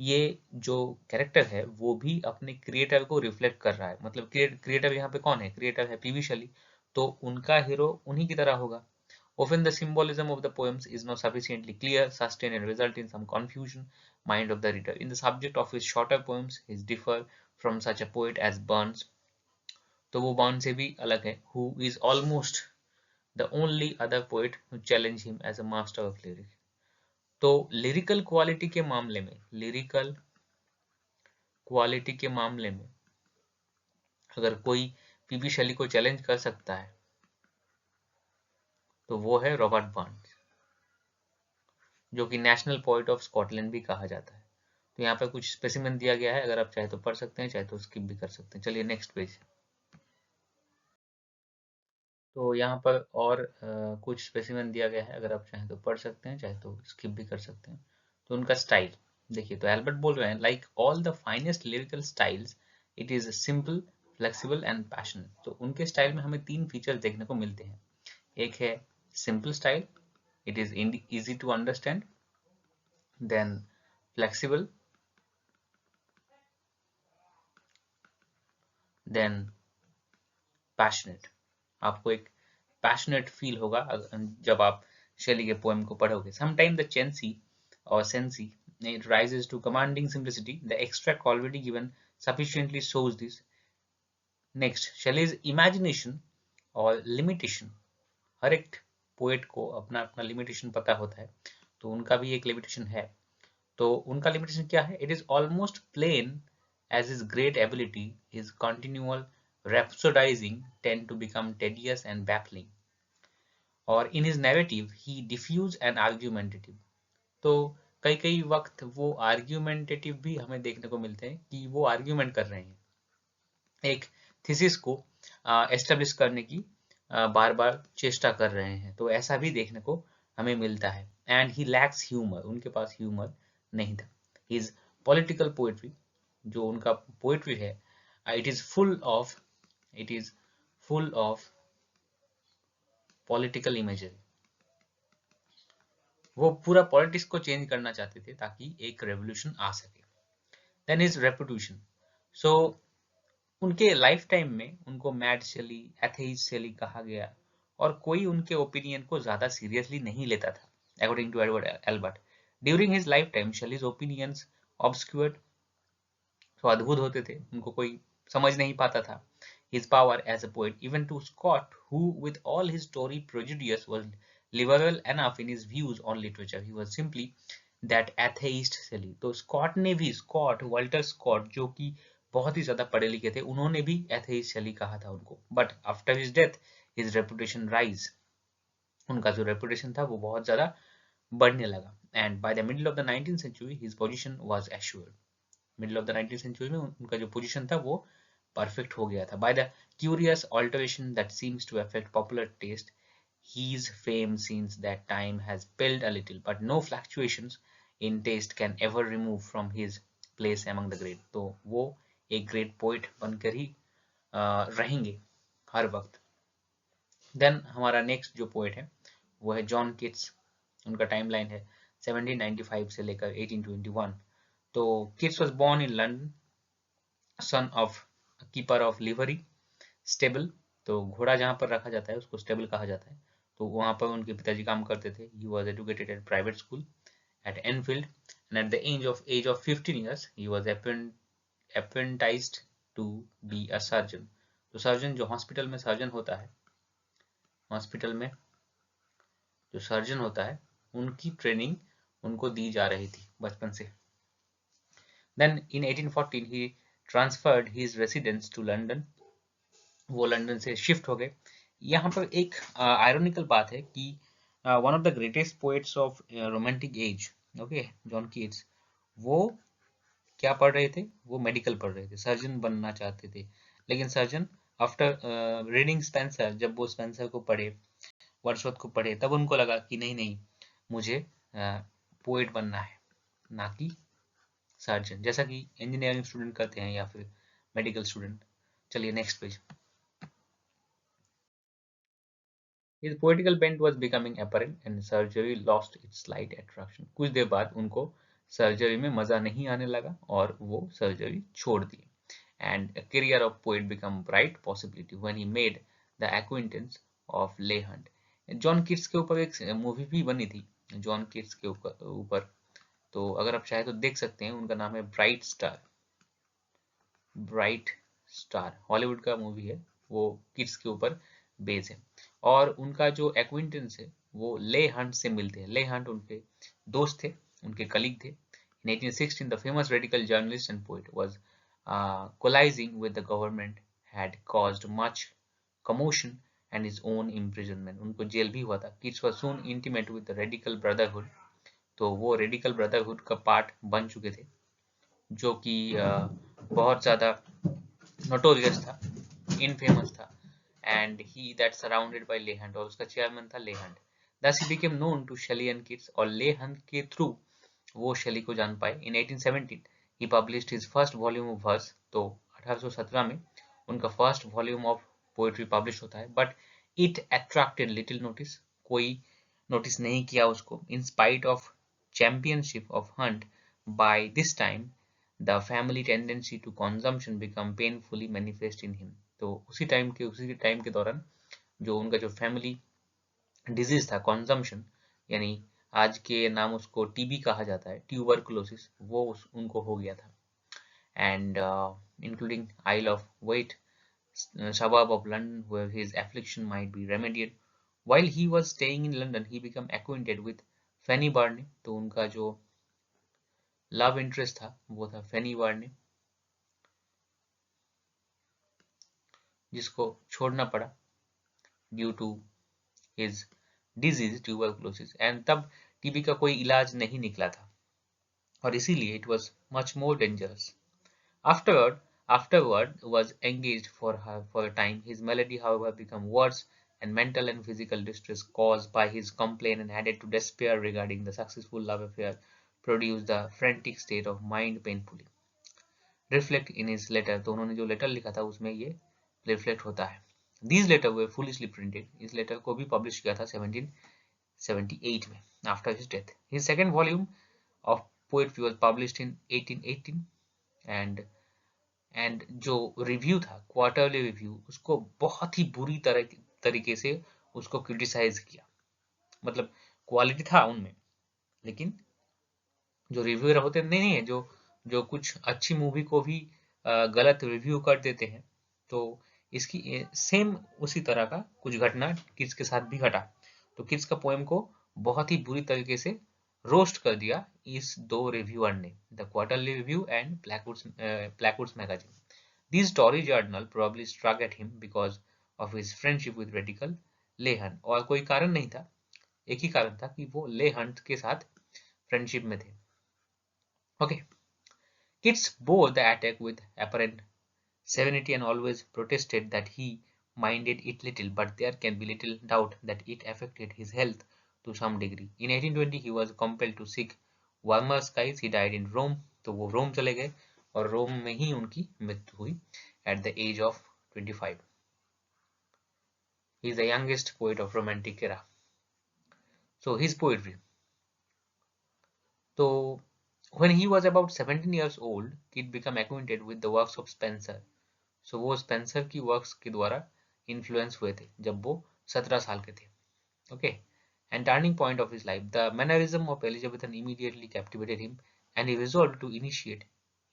ये जो character है वो भी अपने क्रिएटर को रिफ्लेक्ट कर रहा है. मतलब क्रिएटर यहाँ पे कौन है? क्रिएटर है पीबी शेली, तो उनका हीरो उन्हीं की तरह होगा. Often the symbolism of the poems is not sufficiently clear, sustained, and result in some confusion mind of the reader. In the subject of his shorter poems, he differ from such a poet as Burns. तो वो Burns से भी अलग है, who is almost the only other poet who challenge him as a master of lyrics. तो lyrical quality के मामले में अगर कोई पीबी शेली को चैलेंज कर सकता है तो वो है रॉबर्ट बर्न्स, जो कि नेशनल पोएट ऑफ स्कॉटलैंड भी कहा जाता है. तो यहाँ पर कुछ स्पेसिमेन दिया गया है, अगर आप चाहे तो पढ़ सकते हैं, चाहे तो स्किप भी कर सकते हैं. चलिए नेक्स्ट पेज. तो यहाँ पर और कुछ स्पेसिमेन दिया गया है, अगर आप चाहें तो पढ़ सकते हैं, चाहे तो स्किप भी कर सकते हैं. तो उनका स्टाइल देखिए, तो एल्बर्ट बोल रहे हैं like all the finest lyrical styles it is simple, flexible and passionate. तो उनके स्टाइल में हमें 3 फीचर्स देखने को मिलते हैं. एक है simple style, it is easy to understand, then flexible, then passionate. आपको एक पैशनेट फील होगा जब आप शेली के पोएम को पढ़ोगे. Sometimes the chancy or sensi it rises to commanding simplicity. The extract already given sufficiently shows this. Next, Shelley's imagination और limitation. हर एक पोएट को अपना अपना लिमिटेशन पता होता है, तो उनका भी एक लिमिटेशन है. तो उनका लिमिटेशन क्या है? It is almost plain as his great ability, his continual rhapsodizing tend to become tedious and baffling. और in his narrative, he diffuse and argumentative. तो कई कई वक्त वो आर्ग्यूमेंटेटिव भी हमें देखने को मिलते हैं कि वो आर्ग्यूमेंट कर रहे हैं, एक थीसिस को एस्टेब्लिश करने की बार बार चेष्टा कर रहे हैं. तो ऐसा भी देखने को हमें मिलता है. एंड ही लैक्स ह्यूमर, उनके पास ह्यूमर नहीं था. हिज पॉलिटिकल पोएट्री, जो उनका पोएट्री है, it is full of political imagery. वो पूरा पॉलिटिक्स को चेंज करना चाहते थे ताकि एक रेवोल्यूशन आ सके. Then his reputation. सो उनके लाइफ टाइम में उनको मैड शेली, एथेइस्ट शेली कहा गया और कोई उनके ओपिनियन को ज्यादा सीरियसली नहीं लेता था. According to Edward Albert, during his life time Shelley's opinions obscured, तो अद्भुत होते थे, उनको कोई समझ नहीं पाता था. His power as a poet, even to Scott, who with all his Tory prejudice was liberal enough in his views on literature, he was simply that atheist Shelley. तो स्कॉट ने भी, वाल्टर स्कॉट, जो कि बहुत ही ज्यादा पढ़े लिखे थे, उन्होंने भी एथेइस्ट शेली कहा था उनको. But after his death his reputation rise, उनका जो रेपुटेशन था वो बहुत ज्यादा बढ़ने लगा. And by the middle of the 19th century his position was assured. Middle of the 19th century में उनका जो पोजीशन था वो परफेक्ट हो गया था. By the curious alteration that seems to affect popular taste, his fame since that time has paled a little, but no fluctuations in taste can ever remove from his place among the great. तो वो एक great poet बनकर ही रहेंगे हर वक्त. Then हमारा next जो poet है वो है जॉन किट्स. उनका टाइमलाइन है 1795 से लेकर 1821. तो Keats was born in London, son of keeper of livery stable. तो घोड़ा जहाँ पर रखा जाता है उसको स्टेबल कहा जाता है. तो वहाँ पर उनके पिताजी काम करते थे. He was educated at private school at Enfield and at the age of 15 years he was apprenticed to be a surgeon. तो सर्जन, जो हॉस्पिटल में सर्जन होता है, हॉस्पिटल में जो सर्जन होता है, उनकी ट्रेनिंग उनको दी जा रही थी बचपन से. Then in 1814 he transferred his residence to London. वो लंदन से शिफ्ट हो गए. यहाँ पर एक आयरोनिकल बात है कि one of the greatest poets of romantic age, okay, John Keats, वो क्या पढ़ रहे थे? वो मेडिकल पढ़ रहे थे, सर्जन बनना चाहते थे. लेकिन सर्जन आफ्टर रीडिंग स्पेंसर, जब वो स्पेंसर को पढ़े, वर्ड्सवर्थ को पढ़े, तब उनको लगा कि नहीं नहीं, मुझे पोएट बनना है, ना कि सर्जन, जैसा कि इंजीनियरिंग स्टूडेंट करते हैं या फिर मेडिकल स्टूडेंट. चलिए next page. His poetical bent was becoming apparent and surgery lost its slight attraction. कुछ देर बाद उनको सर्जरी में मजा नहीं आने लगा और वो सर्जरी छोड़ दी. And a career of poet became bright possibility when he made the acquaintance of Leigh Hunt. John Keats के ऊपर एक मूवी भी बनी थी, जॉन किट्स के ऊपर. तो अगर आप चाहे तो देख सकते हैं. उनका नाम है bright star. Bright star Hollywood का मूवी है, वो किट्स के ऊपर बेस है. और उनका जो एक्विंटेंस है वो ले हंट से मिलते हैं. ले हंट उनके दोस्त थे, उनके कलीग थे. In 1816, the famous radical journalist and poet was collizing with the government, had caused much commotion and his own imprisonment. उनको जेल भी हुआ था. Keats was soon intimate with the radical brotherhood. तो वो radical brotherhood का part बन चुके थे, जो कि बहुत ज़्यादा नोटोरियस था, इनफेमस था. And he that surrounded by Leigh Hunt, और उसका चेयरमैन था Leigh Hunt. Thus he became known to Shelley and Keats, और Leigh Hunt के थ्रू वो शेली को जान पाए. In 1817 he published his first volume of verse. तो 1817 में उनका first volume of poetry publish होता है. But it attracted little notice. कोई नोटिस नहीं किया उसको. In spite of championship of Hunt, by this time the family tendency to consumption become painfully manifest in him. तो उसी टाइम के दौरान जो उनका जो फैमिली डिजीज था, कंजम्पशन, यानी आज के नाम उसको टीबी कहा जाता है, ट्यूबरकुलोसिस, वो उनको हो गया था। And including Isle of Wight, suburb of London, where his affliction might be remedied. While he was staying in London, he became acquainted with Fanny Barney. तो उनका जो लव इंटरेस्ट था वो था फेनी बार्ने, जिसको छोड़ना पड़ा due to his disease tuberculosis, and तब टीबी का कोई इलाज नहीं निकला था और इसीलिए it was much more dangerous. Afterward was engaged for a time. His malady, however, became worse, and mental and physical distress caused by his complaint and added to despair regarding the successful love affair produced the frantic state of mind painfully. Reflect in his letter. तो उन्होंने जो letter लिखा था उसमें ये reflect होता है. These letters were foolishly printed. इस लेटर को भी पब्लिश किया था 1778 में, after his death. His second volume of poetry was published in 1818, and जो रिव्यू था, क्वार्टरली रिव्यू, उसको बहुत ही बुरी तरीके से उसको क्रिटिसाइज किया. मतलब क्वालिटी था उनमें, लेकिन जो रिव्यूअर होते नहीं है, जो जो कुछ अच्छी मूवी को भी गलत रिव्यू कर देते हैं, तो इसकी सेम उसी तरह का कुछ घटना किड्स के साथ भी घटा. तो किड्स का पोएम को बहुत ही बुरी तरीके से रोस्ट कर दिया इस दो रिव्यूअर ने, the Quarterly Review and Blackwood's magazine. This Tory journal probably struck at him because of his friendship with radical Leigh Hunt. और कोई कारण नहीं था, एक ही कारण था कि वो ले हंट के साथ फ्रेंडशिप में थे. Okay. Kitts bore the attack with apparent serenity and always protested that he minded it little, but there can be little doubt that it affected his health to some degree. In 1820 he was compelled to seek warmer skies. He died in Rome. तो वो रोम चले गए और रोम में ही उनकी मृत्यु हुई at the age of 25. He is the youngest poet of romantic era. So his poetry. So when he was about 17 years old, Kidd became acquainted with the works of Spencer. So वो Spencer की works के द्वारा influence हुए थे जब वो 17 साल के थे. Okay. And turning point of his life, the mannerism of Elizabethan immediately captivated him, and he resolved to initiate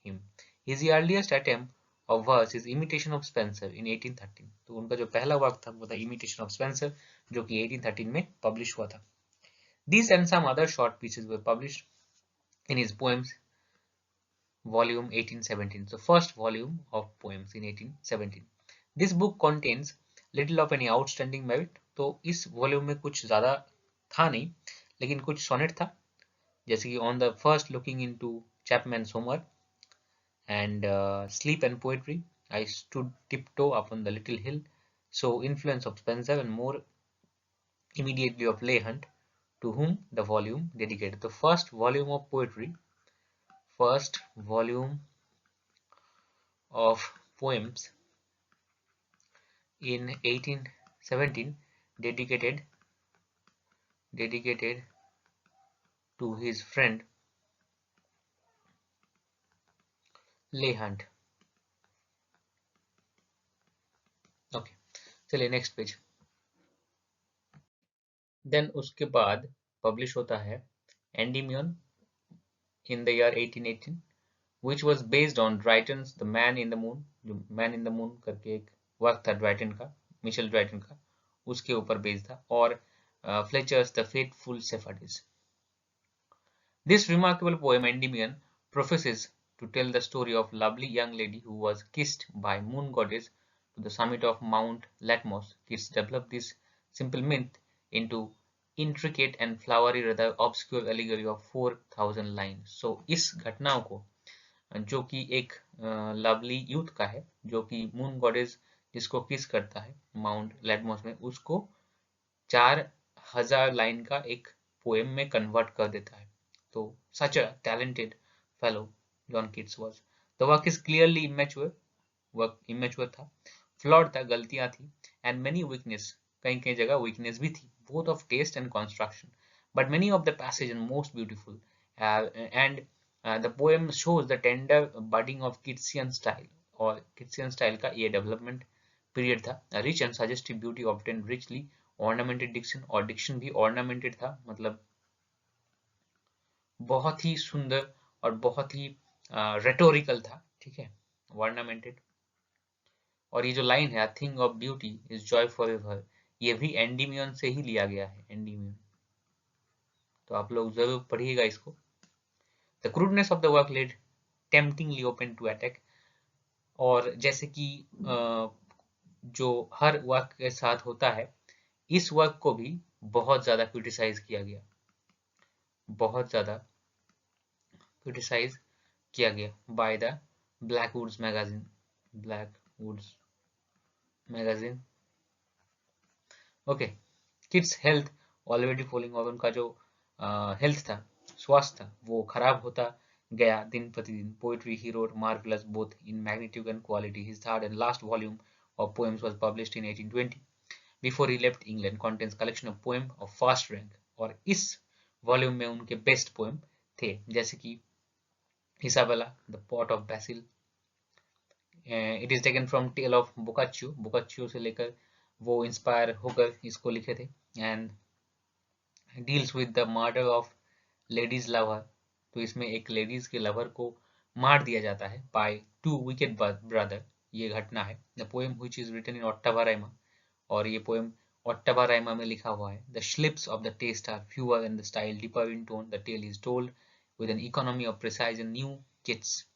him. His earliest attempt of verse is Imitation of Spencer in 1813. तो उनका जो पहला वर्क था वो था Imitation of Spencer, जो कि 1813 में पब्लिश हुआ था. These and some other short pieces were published in his poems volume 1817. So first volume of poems in 1817. This book contains little of any outstanding merit. तो इस वॉल्यूम में कुछ ज्यादा था नहीं, लेकिन कुछ सोनेट था, जैसे कि on the first looking into Chapman's Homer and Sleep and Poetry, I stood tiptoe upon the little hill. So influence of Spencer and more immediately of Leigh Hunt, to whom the volume dedicated. The first volume of poetry, first volume of poems in 1817 dedicated to his friend Leigh Hunt. Okay, चलिए next page. Then उसके बाद publish होता है Endymion in the year 1818, which was based on Drayton's The Man in the Moon. जो Man in the Moon करके एक work था Drayton का, मिशेल ड्राइटन का, उसके ऊपर बेस्ड था, और Fletcher's The Faithful Sephardies. This remarkable poem, Endymion, professes to tell the story of a lovely young lady who was kissed by moon goddess to the summit of Mount Latmos. Kids developed this simple myth into intricate and flowery rather obscure allegory of 4,000 lines. So इस घटनाओं को, जो कि एक lovely youth का है, जो कि मून गॉडेस जिसको किस करता है माउंट लेटमोस में, उसको 4,000 लाइन का एक पोएम में कन्वर्ट कर देता है. तो such a talented fellow John Keats was. The work is clearly immature. Work immature था, फ्लॉड था, गलतियां थी, एंड मेनी वीकनेस, कहीं कहीं जगह वीकनेस भी थी, both of taste and construction, but many of the passage and most beautiful, and the poem shows the tender budding of Keatsian style. और किट्सियन स्टाइल का ये डेवलपमेंट पीरियड था। Rich and suggestive beauty obtain richly ornamented diction, और diction भी ornamented था, मतलब बहुत ही सुंदर और बहुत ही रेटोरिकल था, ठीक है, ऑर्नामेंटेड। और ये जो लाइन है, a thing of beauty is Joy for ever, ये भी एंडीमियन से ही लिया गया है, एंडीमियन, तो आप लोग जरूर पढ़िएगा इसको। The crudeness of the work laid temptingly open to attack, और जैसे कि जो हर वर्क के साथ होता है, इस वर्क को भी बहुत ज्यादा क्रिटिसाइज किया गया, बहुत ज्यादा क्रिटिसाइज किया गया by the Blackwood's magazine, Blackwood's magazine. Okay, Keats health already following, और उनका जो हेल्थ था, स्वास्थ्य था, वो खराब होता गया दिन प्रतिदिन। Poetry he wrote marvellous both in magnitude and quality. His third and last volume of poems was published in 1820 before he left England, contains collection of poem of first rank, और इस वॉल्यूम में उनके best poem थे, जैसे कि Isabella, the pot of basil, it is taken from tale of Boccaccio, Boccaccio से लेकर वो इंस्पायर होकर इसको लिखे थे, and deals with the murder of lady's lover, तो इसमें एक लेडीज के लवर को मार दिया जाता है बाय टू विकेड ब्रदर, ये घटना है। The poem which is written in ottava rima, और ये पोएम ऑट्टावा राइमा में लिखा हुआ है। The slips of the taste are fewer and the style deeper in tone, the tale is told with an economy of precise and new Keats.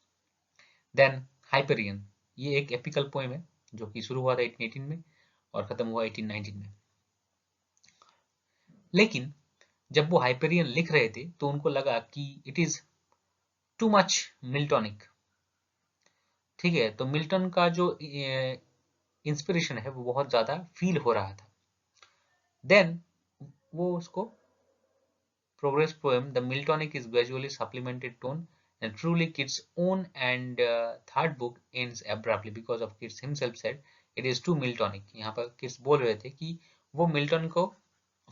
Then Hyperion, ये एक apical poem है जो कि शुरू हुआ था 1818 में और खत्म हुआ 1819 में। लेकिन जब वो हाइपेरियन लिख रहे थे तो उनको लगा कि इट इज टू मच मिल्टॉनिक, ठीक है, तो मिल्टन का जो इंस्पिरेशन है वो बहुत ज्यादा फील हो रहा था। देन वो उसको progress poem, the Miltonic is gradually supplemented tone, and truly Keats' own and third book ends abruptly because of Keats himself said it is too Miltonic. यहाँ पर Keats बोल रहे थे कि वो मिल्टन को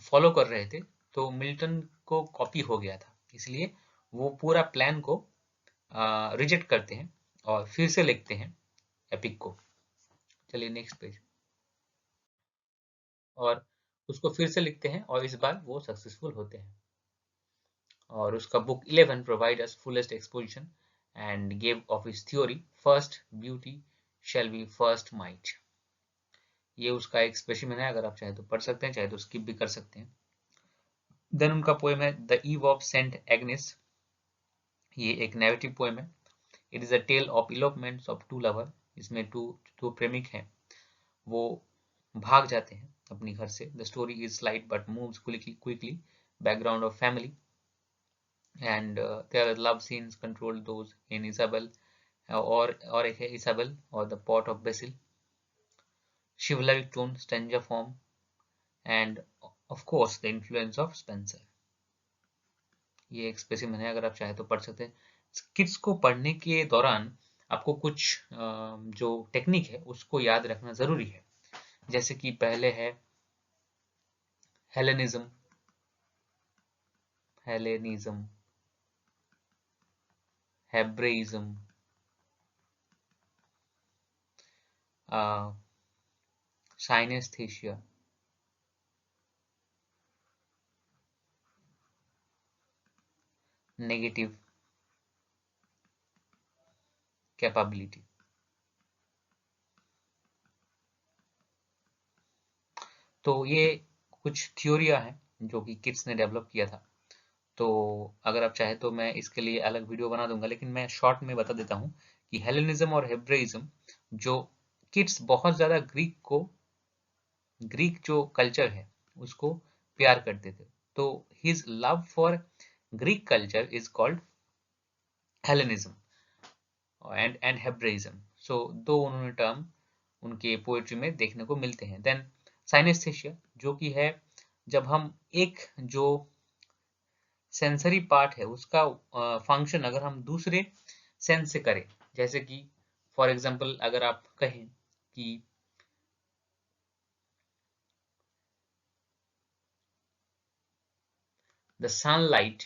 फॉलो कर रहे थे, तो मिल्टन को कॉपी हो गया था, इसलिए वो पूरा प्लान को रिजेक्ट करते हैं और फिर से लिखते हैं एपिक को। चलिए नेक्स्ट पेज, और उसको फिर से लिखते हैं और इस बार वो सक्सेसफुल होते हैं। और उसका book 11 provide us fullest exposition and gave of his theory first beauty shall be first might। ये उसका एक स्पेसिमेन है, अगर आप चाहे तो पढ़ सकते हैं, चाहे तो स्किप भी कर सकते हैं। देन उनका पोएम है the eve of Saint Agnes, ये एक नैरेटिव पोएम है। It is a tale of elopements of two lover, इसमें दो प्रेमिक हैं, वो भाग जाते हैं अपनी घर से। The story is slight but moves quickly, background of family, and there are love scenes controlled those in Isabel, और एक है Isabel और the pot of basil, chivalric tone, stanza form, and of course the influence of Spenser। ये एक specimen है, अगर आप चाहे तो पढ़ सकते हैं। किड्स को पढ़ने के दौरान आपको कुछ जो टेक्निक है उसको याद रखना जरूरी है, जैसे कि पहले है हेलेनिज्म, हेलेनिज्म, हेब्रेइज्म, साइनेस्थेशिया, नेगेटिव कैपेबिलिटी। तो ये कुछ थ्योरिया हैं जो कि किट्स ने डेवलप किया था, तो अगर आप चाहे तो मैं इसके लिए अलग वीडियो बना दूंगा, लेकिन मैं शॉर्ट में बता देता हूँ कि हेलेनिज्म और हेब्रेइज्म, जो किट्स बहुत ज्यादा ग्रीक जो कल्चर है उसको प्यार करते थे, तो his love for Greek culture is called Hellenism and Hebraism. So दो उन्होंने टर्म उनके पोएट्री में देखने को मिलते हैं। देन साइनेस्थेशिया, जो कि है जब हम एक जो सेंसरी पार्ट है उसका फंक्शन अगर हम दूसरे सेंस से करें, जैसे कि फॉर एग्जांपल अगर आप कहें कि द सनलाइट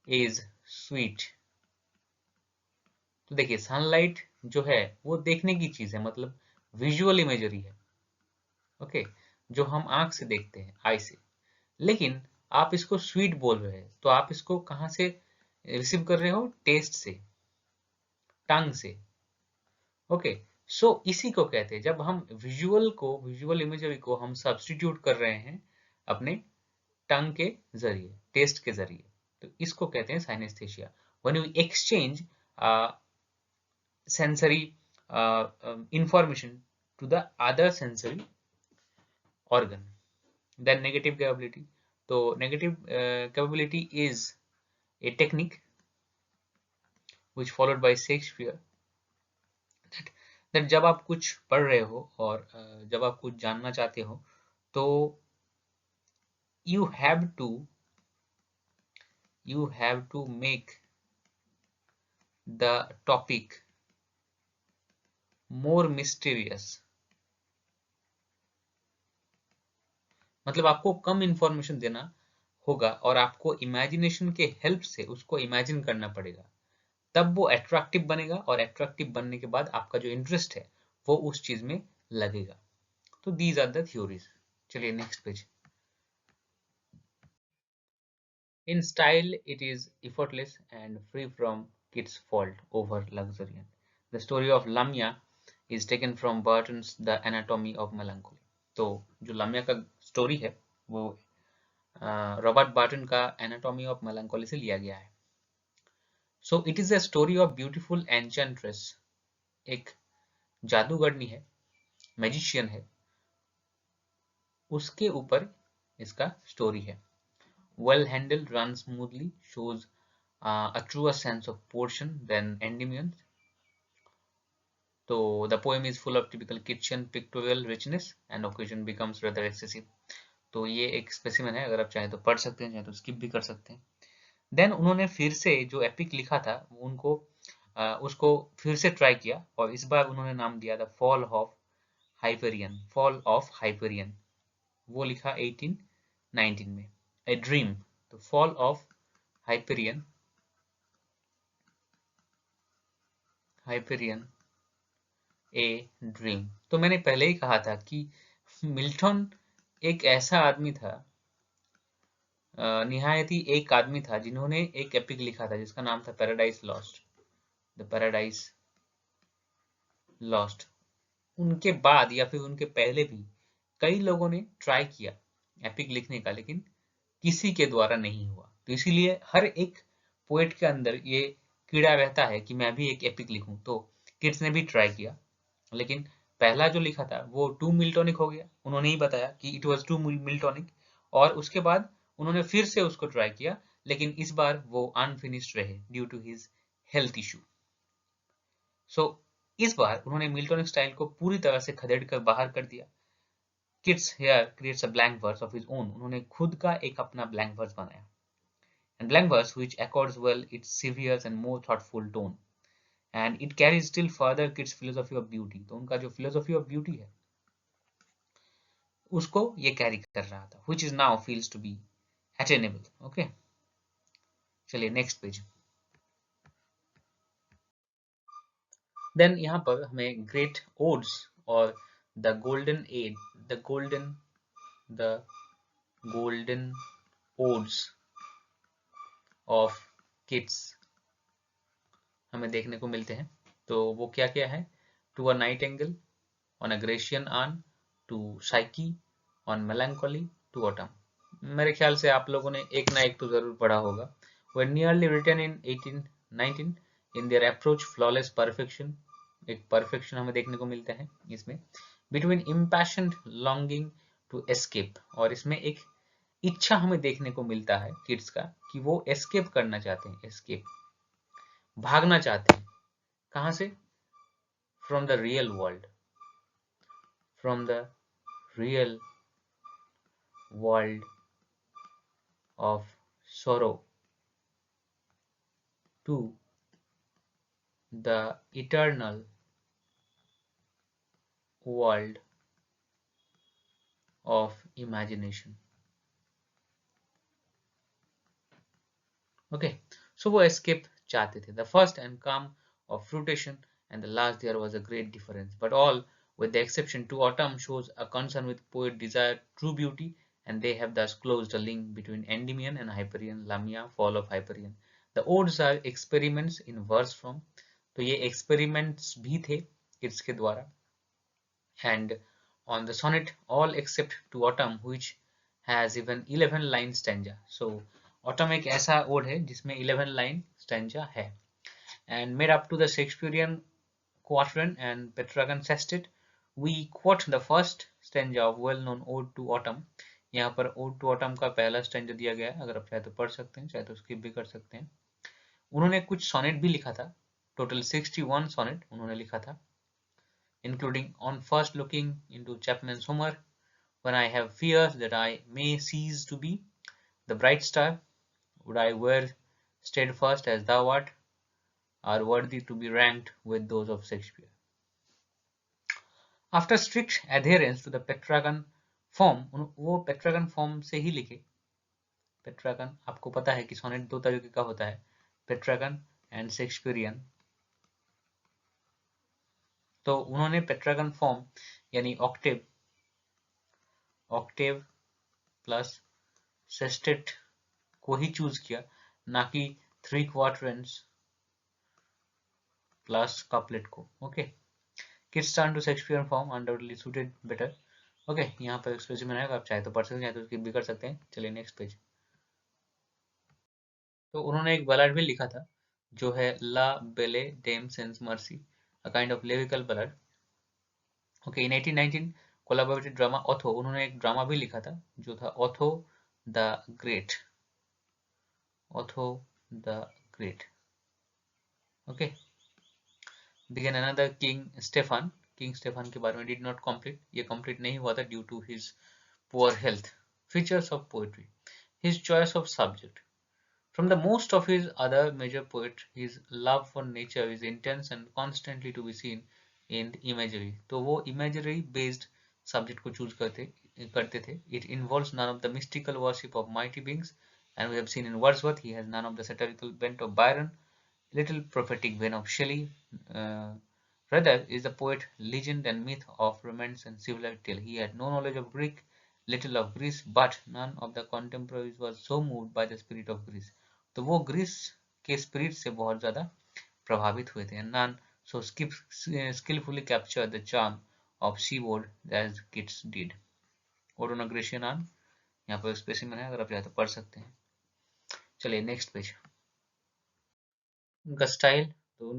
इज स्वीट, तो देखिए सनलाइट जो है वो देखने की चीज है, मतलब विजुअल इमेजरी है। ओके, जो हम आंख से देखते हैं, आई से। लेकिन आप इसको स्वीट बोल रहे हैं, तो आप इसको कहाँ से रिसीव कर रहे हो? टेस्ट से, टंग से। ओके, सो इसी को कहते हैं, जब हम विजुअल इमेजरी को हम सब्स्टिट्यूट कर रहे हैं अपने टंग के जरिए, टेस्ट के जरिए, तो इसको कहते हैं synaesthesia. When you exchange sensory information to the other sensory organ. Then negative capability. So negative capability is a technique which followed by Shakespeare, that जब आप कुछ पढ़ रहे हो और जब आप कुछ जानना चाहते हो, तो you have to make the topic more mysterious. मतलब आपको कम इंफॉर्मेशन देना होगा और आपको इमेजिनेशन के हेल्प से उसको इमेजिन करना पड़ेगा, तब वो अट्रैक्टिव बनेगा, और अट्रैक्टिव बनने के बाद आपका जो इंटरेस्ट है वो उस चीज में लगेगा। तो दीज आर द थ्योरीज। चलिए next page. In style it is effortless and free from kids fault over luxuriant. The story of Lamia is taken from Burton's The Anatomy of Melancholy. तो जो लामिया का स्टोरी है वो Robert Burton का anatomy of melancholy से लिया गया है। So it is a story of beautiful enchantress, एक जादूगरनी है, मैजिशियन है, उसके ऊपर इसका स्टोरी है। Well handled, run smoothly, shows a truer sense of portion than Endymion. So the poem is full of typical kitchen pictorial richness and occasion becomes rather excessive. तो ये एक स्पेसिमेन है, अगर आप चाहें तो पढ़ सकते हैं, चाहे तो स्किप भी कर सकते हैं। देन उन्होंने फिर से जो एपिक लिखा था उनको उसको फिर से ट्राई किया, और इस बार उन्होंने नाम दिया था fall of Hyperion. Fall of Hyperion वो लिखा 1819 में। ए ड्रीम, तो fall of Hyperion, Hyperion a dream. तो मैंने पहले ही कहा था कि मिल्टन एक ऐसा आदमी था, निहायत ही एक आदमी था जिन्होंने एक एपिक लिखा था जिसका नाम था paradise lost, the paradise lost. उनके बाद या फिर उनके पहले भी कई लोगों ने ट्राई किया एपिक लिखने का, लेकिन किसी के द्वारा नहीं हुआ। तो इसीलिए हर एक पोएट के अंदर ये कीड़ा रहता है कि मैं भी एक एपिक लिखूं। तो किट्स ने भी ट्राई किया, लेकिन पहला जो लिखा था वो टू मिल्टोनिक हो गया। उन्होंने ही बताया कि इट वाज टू मिल्टोनिक, और उसके बाद उन्होंने फिर से उसको ट्राई किया, लेकिन इस बार वो अनफिनिश्ड रहे due to his health issue. सो इस बार उन्होंने मिल्टोनिक स्टाइल को पूरी तरह से खदेड़ कर बाहर कर दिया। Keats here creates a blank verse of his own. उन्होंने खुद का एक अपना ब्लैंक वर्स बनाया, and blank verse which accords well its severe and more thoughtful tone, and it carries still further Kitt's philosophy of beauty. तो उनका जो philosophy of beauty है उसको ये कैरी कर रहा था, which is now feels to be attainable. Okay, चलिए नेक्स्ट पेज। देन यहाँ पर हमें ग्रेट ओड्स और the golden age, the golden odes of Keats हमें देखने को मिलते हैं। तो वो क्या क्या है? To a nightingale, on a Grecian urn, to Psyche, on melancholy, to autumn. मेरे ख्याल से आप लोगों ने एक ना एक तो जरूर पढ़ा होगा। They nearly written in 1819 in their approach flawless perfection. एक परफेक्शन हमें देखने को मिलता है इसमें, between impassioned longing to escape. और इसमें एक इच्छा हमें देखने को मिलता है किड्स का कि वो एस्केप करना चाहते हैं, एस्केप भागना चाहते हैं। कहाँ से? From the real world, from the real world of sorrow to the eternal world of imagination. Okay, so वो escape चाहते थे। The first and calm of fruition and the last there was a great difference. But all, with the exception to Autumn, shows a concern with poet desire true beauty, and they have thus closed a link between Endymion and Hyperion, Lamia, fall of Hyperion. The odes are experiments in verse form, तो ये experiments भी थे kids के द्वारा. And on the sonnet, all except to Autumn, which has even 11 line stanza. So Autumn एक ऐसा ode है जिसमें 11 line stanza है. And made up to the Shakespearean quatrain and Petrarchan sestet, we quote the first stanza of well-known Ode to Autumn. यहाँ पर Ode to Autumn का पहला stanza दिया गया है, अगर आप चाहे तो पढ़ सकते हैं, चाहे तो स्किप भी कर सकते हैं. उन्होंने कुछ सोनेट भी लिखा था, टोटल 61 सोनेट उन्होंने लिखा था, including On First Looking into Chapman's Humor, When I Have Fears That I May Cease to Be, The Bright Star, Would I Were Steadfast as Thou Art, are worthy to be ranked with those of Shakespeare. After strict adherence to the Petrarchan form, वो Petrarchan form से ही लिखे. Petrarchan, आपको पता है कि sonnet दो तरीके का होता है, Petrarchan and Shakespearean. तो उन्होंने Petrarchan form यानी ऑक्टेव प्लस सेस्टेट को ही चूज किया, ना कि 3 क्वार्टरेंट्स प्लस कपलेट को. Okay, Kids turn to Shakespearean form undoubtedly suited better. Okay, यहाँ पर स्पेसिफिक है, आप चाहे तो पढ़ सकते हैं, चाहे तो स्किप भी कर सकते हैं. चलिए नेक्स्ट पेज. तो उन्होंने एक बallad भी लिखा था जो है La Belle Dame Sans Merci, a kind of lyrical ballad. Okay, in 1819 collaborated drama Otho, उन्होंने एक ड्रामा भी लिखा था जो था Otho the great. Otho the great. Okay, began another King Stefan. King Stephen के बारे में did not complete, ये complete नहीं हुआ था due to his poor health. Features of poetry. His choice of subject. From the most of his other major poets, his love for nature is intense and constantly to be seen in imagery. तो वो imagery based subject को choose करते थे. It involves none of the mystical worship of mighty beings, and we have seen in Wordsworth he has none of the satirical bent of Byron, little prophetic vein of Shelley. Rather is the poet legend and myth of romance and civilized tale. He had no knowledge of Greek, little of Greece, but none of the contemporaries was so moved by the spirit of Greece. तो वो Greece के spirit से बहुत ज़्यादा प्रभावित हुए थे. None so skillfully captured the charm of seaboard as Keats did. ओडोना ग्रेशियनान, यहाँ पर स्पेसिमेन है, अगर आप चाहे तो पढ़ सकते हैं. चलिए नेक्स्ट पेज. उनका स्टाइल, तो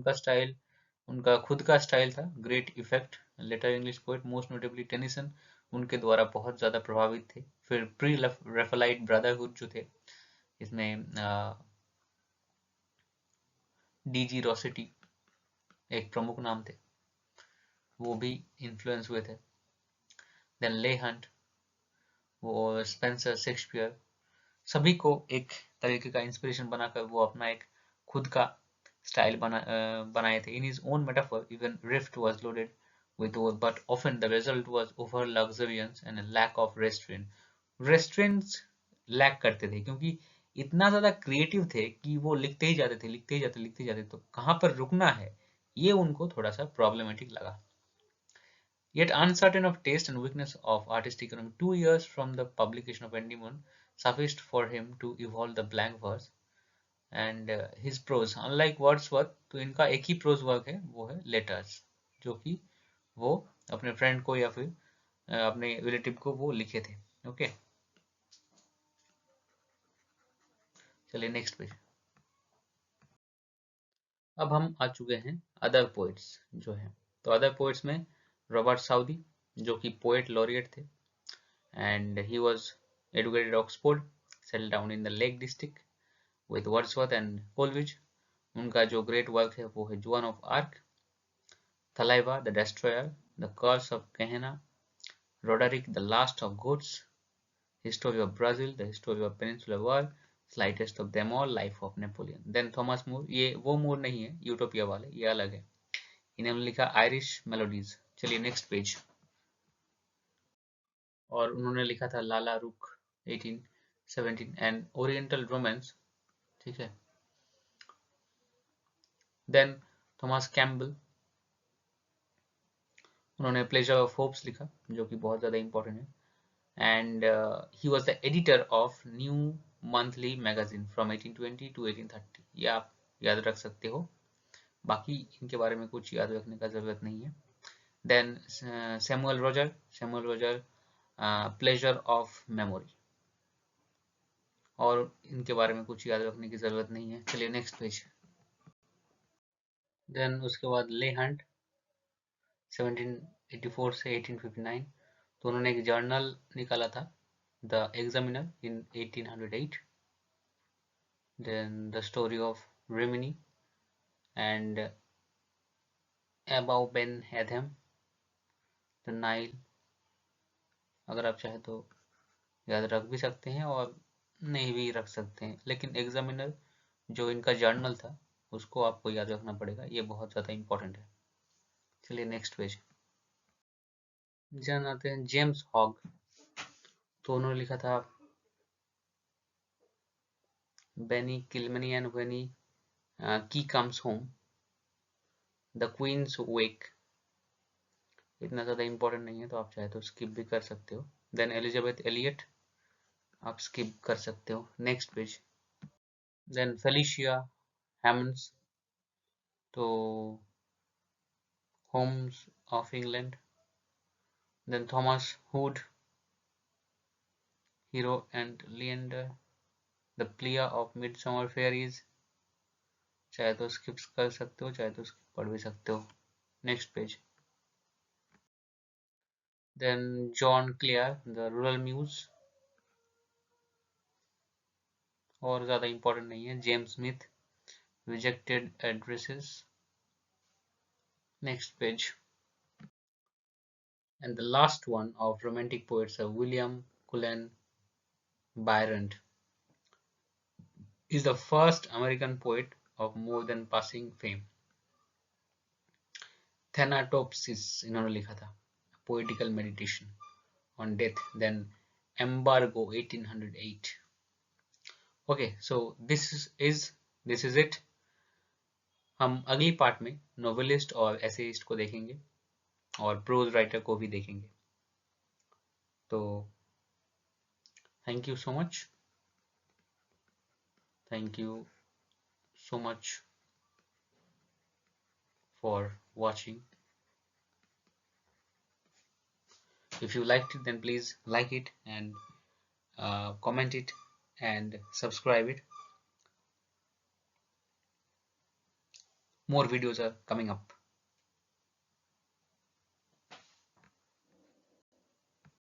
उनका खुद का स्टाइल था, great effect. Later English poet, most notably Tennyson, उनके द्वारा बहुत ज़्यादा प्रभावित थे. फिर प्री रेफलाइट ब्रदरहुड जो थे, इसमें डीजी रॉसेटी एक प्रमुख नाम थे, वो भी इन्फ्लुएंस हुए थे. देन ले हंट, वो स्पेंसर, शेक्सपियर, सभी को एक तरीके का इंस्पिरेशन बनाकर वो अपना एक खुद का स्टाइल बनाए थे. In his own metaphor even rift was loaded with oath, but often the result was over luxuriance and a lack of restraint. Restraints lack करते थे क्योंकि इतना ज़्यादा क्रिएटिव थे कि वो लिखते ही जाते, तो कहाँ पर रुकना है ये उनको थोड़ा सा प्रॉब्लमेटिक लगा. Yet uncertain of taste and weakness of artistic economy, 2 years from the publication of Endymion sufficed for him to evolve the blank verse and his prose. Unlike Wordsworth, तो इनका एक ही प्रोज वर्क है, वो है letters, जो कि वो अपने फ्रेंड को या फिर अपने रिलेटिव को वो लिखे थे. ओके, चलिए नेक्स्ट पेज. अब हम आ चुके हैं अदर पोइट्स जो हैं. तो अदर पोइट्स में रॉबर्ट साउदी, जो कि पोएट लॉरिएट थे, and he was educated Oxford, settle down in the Lake District with Wordsworth and Coleridge. उनका जो ग्रेट वर्क है वो है Joan of Arc, Thalaba the destroyer, the curse of Kehama, Roderick the last of Goths, history of Brazil, the history of peninsular war, slightest of them all, life of Napoleon. Then Thomas Moore, ये वो मूर नहीं है utopia वाले, ये अलग है. इन्होंने लिखा आयरिश मेलोडीज. चलिए नेक्स्ट पेज. और उन्होंने लिखा था लाला रुख 1817 एंड ओरिएंटल रोमांस. ठीक है. देन थॉमस कैम्बल, उन्होंने प्लेजर ऑफ होप्स लिखा जो कि बहुत ज़्यादा इंपॉर्टेंट है, and he was the editor of new monthly magazine from 1820 to 1830। ये आप याद रख सकते हो, बाकी इनके बारे में कुछ याद रखने का ज़रूरत नहीं है। Then Samuel Roger pleasure of memory, और इनके बारे में कुछ याद रखने की ज़रूरत नहीं है। चलिए नेक्स्ट पेज। देन उसके बाद ले हंट 1784 से 1859, तो उन्होंने एक जर्नल निकाला था, the examiner, in 1808। Then the story of Rimini and Abou Ben Adhem, the Nile. अगर आप चाहे तो याद रख भी सकते हैं और नहीं भी रख सकते हैं, लेकिन एग्जामिनर जो इनका जर्नल था उसको आपको याद रखना पड़ेगा, ये बहुत ज़्यादा इंपॉर्टेंट है। चलिए नेक्स्ट पेज। जान आते हैं जेम्स हॉग, तो उन्होंने लिखा था बेनी किलमनी एंड व्हेनी की कम्स होम, द क्वींस वेक। इतना ज़्यादा इंपॉर्टेंट नहीं है तो आप चाहे तो स्किप भी कर सकते हो। देन एलिजाबेथ एलियट, आप स्किप कर सकते हो। Next page. Then Felicia Hemans, तो homes of England. Then Thomas Hood, hero and Leander, the plea of midsummer fairies. चाहे तो स्किप कर सकते हो, चाहे तो स्किप पढ़ भी सकते हो। Next page. Then John Clare, the rural muse, और ज़्यादा इंपॉर्टेंट नहीं है। James Smith, rejected addresses. Next page. And the last one of romantic poets, William Cullen Bryant, is the first American poet of more than passing fame. Thanatopsis इन्होंने लिखा था, poetical meditation on death, then embargo 1808. Okay, so this is it. हम अगली part में novelist और essayist को देखेंगे और प्रोज राइटर को भी देखेंगे। तो thank you so much, thank you so much for watching. If you liked it, then please like it and comment it and subscribe it. More videos are coming up.